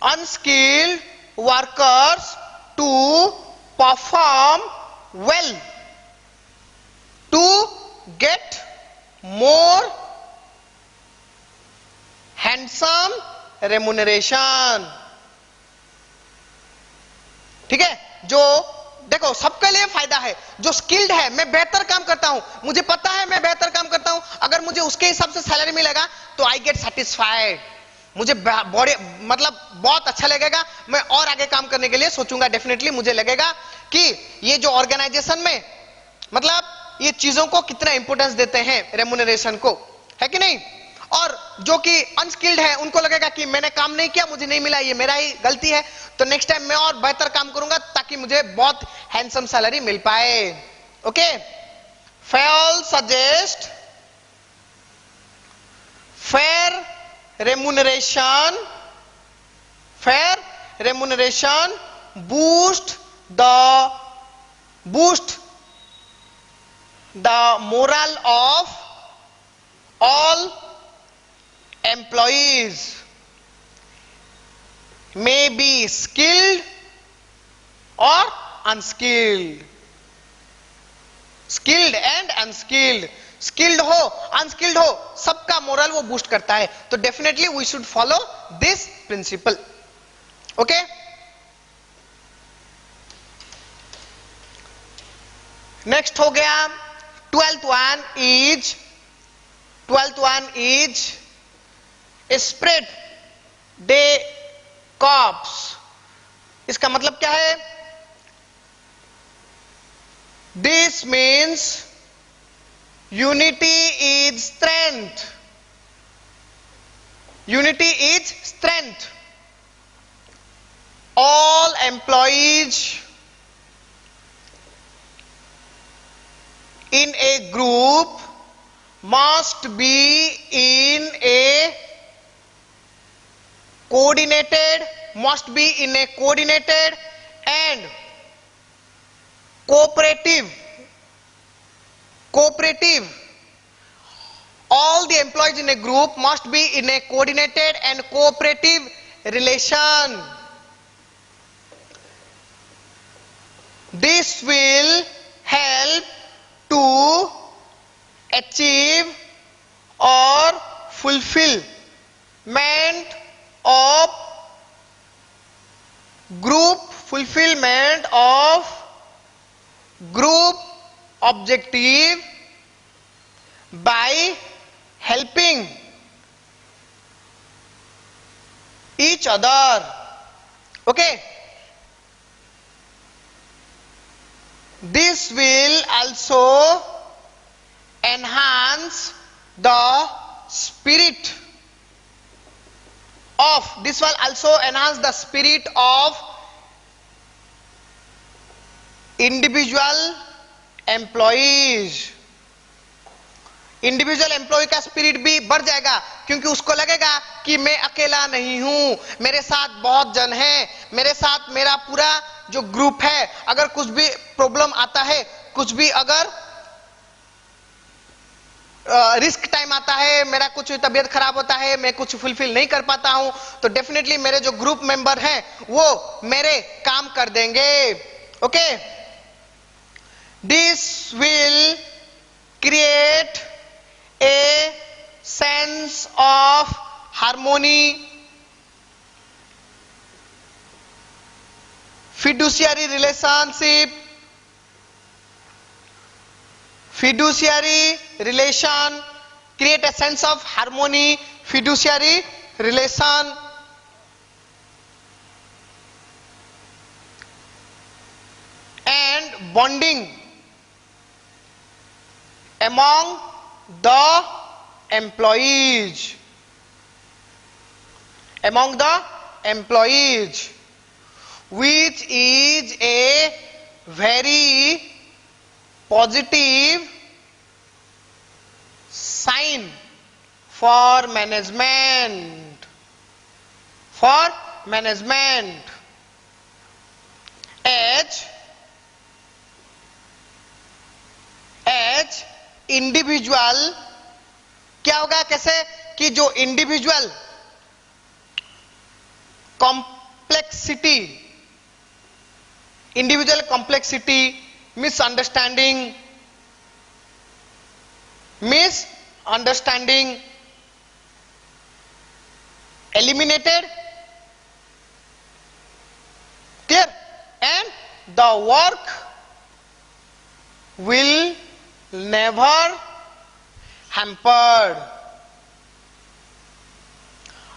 unskilled workers to perform well to get more handsome remuneration. ठीक है? जो देखो सबके लिए फायदा है, जो स्किल्ड है, मैं बेहतर काम करता हूं, मुझे पता है मैं बेहतर काम करता हूं, अगर मुझे उसके हिसाब से सैलरी मिलेगा तो आई गेट सेटिस्फाइड, मुझे बड़े मतलब बहुत अच्छा लगेगा, मैं और आगे काम करने के लिए सोचूंगा। डेफिनेटली मुझे लगेगा कि ये जो ऑर्गेनाइजेशन में मतलब ये चीजों को कितना इंपॉर्टेंस देते हैं रेम्यूनरेशन को, है कि नहीं? और जो कि अनस्किल्ड है उनको लगेगा कि मैंने काम नहीं किया, मुझे नहीं मिला, ये मेरा ही गलती है, तो नेक्स्ट टाइम मैं और बेहतर काम करूंगा ताकि मुझे बहुत हैंडसम सैलरी मिल पाए। Okay, fail suggest fair remuneration boost the morale of all employees, may be skilled or unskilled, skilled and unskilled, skilled हो अनस्किल्ड हो, सबका मोरल वो बूस्ट करता है। तो definitely we should follow this principle. Okay, next हो गया 12th one is esprit de corps. इसका मतलब क्या है? This means unity is strength, unity is strength, all employees in a group must be in a coordinated and cooperative, all the employees in a group must be in a coordinated and cooperative relation. This will help to achieve or fulfillment of group objective by helping each other. Okay, this will also enhance the spirit of individual employees. Individual employ का स्पिरिट भी बढ़ जाएगा, क्योंकि उसको लगेगा कि मैं अकेला नहीं हूं, मेरे साथ बहुत जन हैं, मेरे साथ मेरा पूरा जो ग्रुप है, अगर कुछ भी प्रॉब्लम आता है, कुछ भी अगर रिस्क टाइम आता है, मेरा कुछ तबीयत खराब होता है, मैं कुछ फुलफिल नहीं कर पाता हूं, तो डेफिनेटली मेरे जो ग्रुप मेंबर हैं वो मेरे काम कर देंगे। Okay, this will create a sense of harmony, fiduciary relation, create a sense of harmony, fiduciary relation, and bonding among the employees. among the employees, which is a very positive sign for management. For management, as individual क्या होगा, कैसे कि जो individual complexity, misunderstanding eliminated, clear, and the work will never hampered.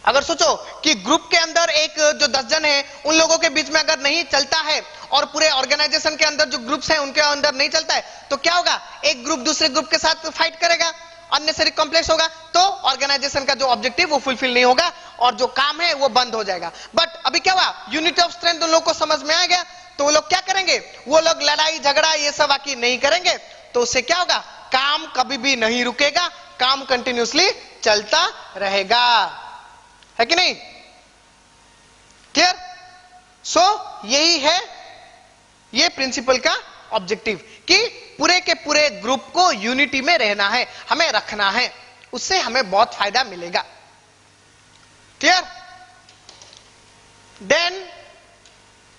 अगर सोचो कि ग्रुप के अंदर एक जो 10 जन है उन लोगों के बीच में अगर नहीं चलता है और पूरे ऑर्गेनाइजेशन के अंदर जो ग्रुप्स हैं उनके अंदर नहीं चलता है, तो क्या होगा, एक ग्रुप दूसरे ग्रुप के साथ फाइट करेगा, अननेसेसरी कॉम्प्लेक्स होगा, तो ऑर्गेनाइजेशन का जो ऑब्जेक्टिव वो फुलफिल नहीं होगा और जो काम है वो बंद हो जाएगा. बट अभी क्या हुआ, यूनिटी ऑफ स्ट्रेंथ उन लोगों को समझ में आ गया, तो वो लोग क्या करेंगे, वो लोग लड़ाई झगड़ा ये सब बाकी नहीं करेंगे, तो उससे क्या होगा, काम कभी भी नहीं रुकेगा, काम कंटिन्यूसली चलता रहेगा, है कि नहीं? क्लियर? सो यही है ये प्रिंसिपल का ऑब्जेक्टिव कि पूरे के पूरे ग्रुप को यूनिटी में रहना है, हमें रखना है, उससे हमें बहुत फायदा मिलेगा. क्लियर? देन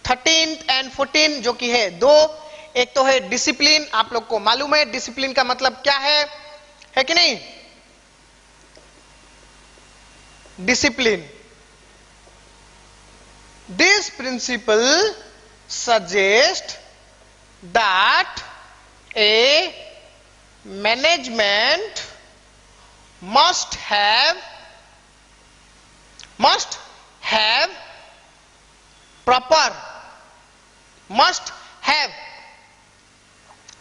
13 एंड 14 जो कि है दो, एक तो है डिसिप्लिन. आप लोग को मालूम है डिसिप्लिन का मतलब क्या है कि नहीं? Discipline, this principle suggests that a management must have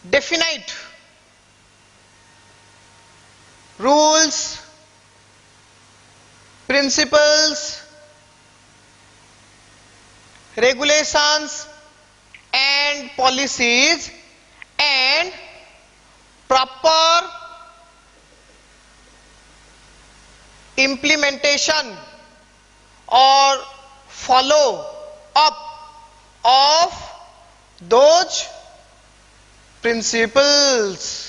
definite rules, principles, regulations and policies and proper implementation or follow up of those principles.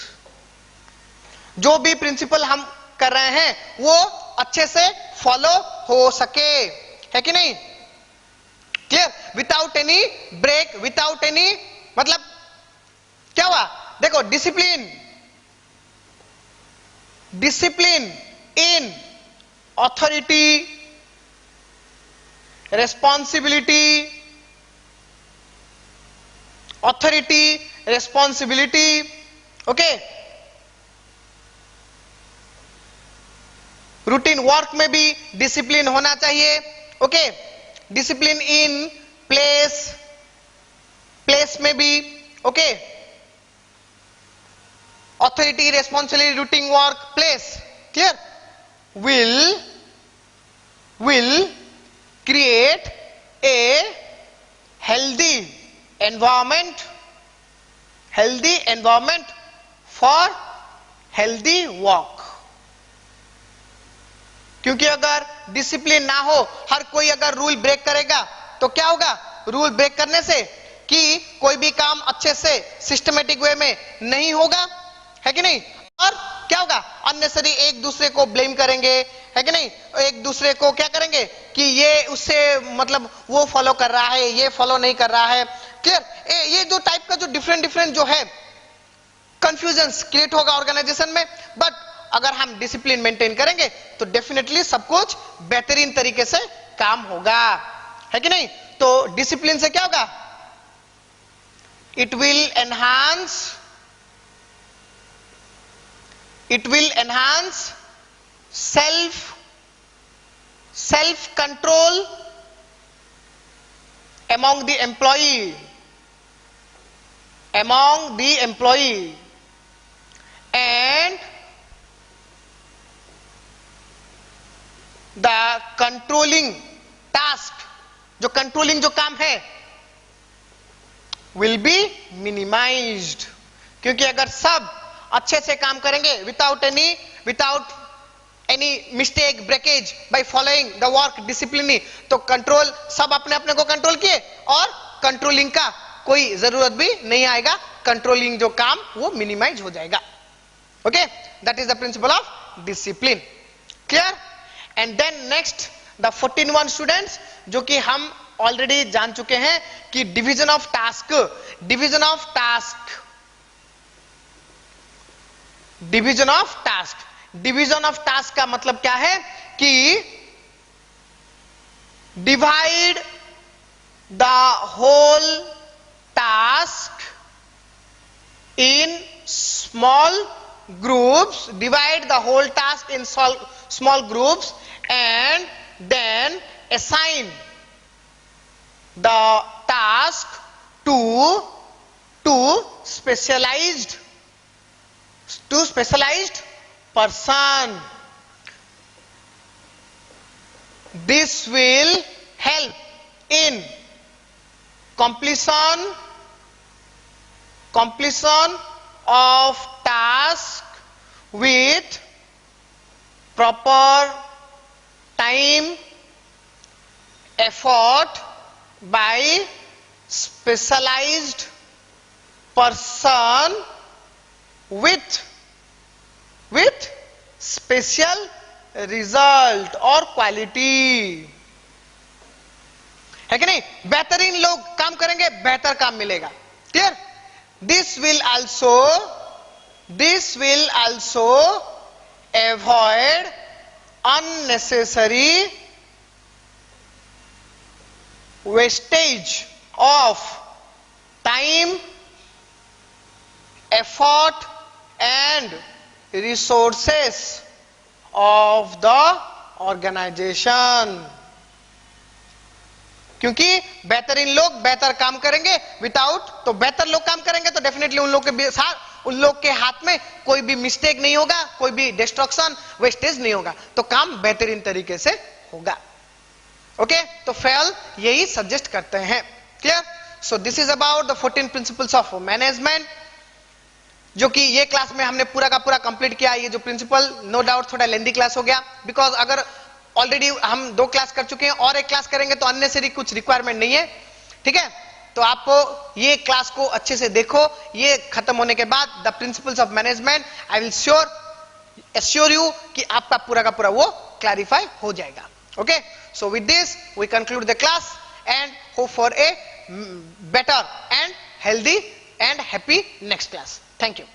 जो भी प्रिंसिपल हम कर रहे हैं वो अच्छे से फॉलो हो सके, है कि नहीं? Clear? Without any break, without any, मतलब क्या हुआ, देखो discipline in authority, responsibility, okay. Routine work में भी डिसिप्लिन होना चाहिए, ओके. डिसिप्लिन इन प्लेस में भी, okay. Authority, responsibility, routine work, place, clear, will create a healthy environment for healthy work. क्योंकि अगर डिसिप्लिन ना हो, हर कोई अगर रूल ब्रेक करेगा तो क्या होगा, रूल ब्रेक करने से कि कोई भी काम अच्छे से सिस्टमेटिक वे में नहीं होगा, है कि नहीं? और क्या होगा, अननेसेसरी एक दूसरे को ब्लेम करेंगे, है कि नहीं? एक दूसरे को क्या करेंगे कि ये उससे मतलब वो फॉलो कर रहा है, ये फॉलो नहीं कर रहा है. क्लियर? ये जो टाइप का जो डिफरेंट जो है कंफ्यूजन क्रिएट होगा ऑर्गेनाइजेशन में. बट अगर हम डिसिप्लिन मेंटेन करेंगे तो डेफिनेटली सब कुछ बेहतरीन तरीके से काम होगा, है कि नहीं? तो डिसिप्लिन से क्या होगा, it will enhance self control among the employee, and the controlling जो कंट्रोलिंग जो काम है विल बी मिनिमाइज्ड, क्योंकि अगर सब अच्छे से काम करेंगे without any mistake breakage by following the work discipline, तो कंट्रोल सब अपने अपने को कंट्रोल किए और कंट्रोलिंग का कोई जरूरत भी नहीं आएगा, कंट्रोलिंग जो काम वो मिनिमाइज हो जाएगा. Okay, that is the principle of discipline. Clear? And then next the 14 students, जो कि हम ऑलरेडी जान चुके हैं कि division of task. Division of task, division of task, division of task का मतलब क्या है कि divide the whole task in small groups, divide the whole task in small groups and then assign the task to specialized person. This will help in completion of task with proper time, effort by specialized person with special result or quality. है कि नहीं? बेहतरीन लोग काम करेंगे, बेहतर काम मिलेगा. Clear? This will also avoid unnecessary wastage of time, effort and resources of the organization. क्योंकि बेहतरीन लोग बेहतर काम करेंगे, विदाउट तो बेहतर लोग काम करेंगे तो डेफिनेटली उन लोग के हाथ में कोई भी मिस्टेक नहीं होगा, कोई भी डिस्ट्रक्शन वेस्टेज नहीं होगा, तो काम बेहतरीन तरीके से होगा. ओके, तो फेल यही सजेस्ट करते हैं. Clear? So this is about the 14 principles of management, जो कि ये क्लास में हमने पूरा का पूरा कंप्लीट किया. ये जो प्रिंसिपल नो डाउट थोड़ा लेंदी क्लास हो गया, बिकॉज अगर ऑलरेडी हम 2 क्लास कर चुके हैं और एक क्लास करेंगे तो अननेसेसरी कुछ रिक्वायरमेंट नहीं है. ठीक है, तो आपको ये क्लास को अच्छे से देखो. ये खत्म होने के बाद the principles of management I will assure you कि आपका पूरा का पूरा वो क्लैरिफाई हो जाएगा. Okay, so with this we conclude the class and hope for a better and healthy and happy next class. Thank you.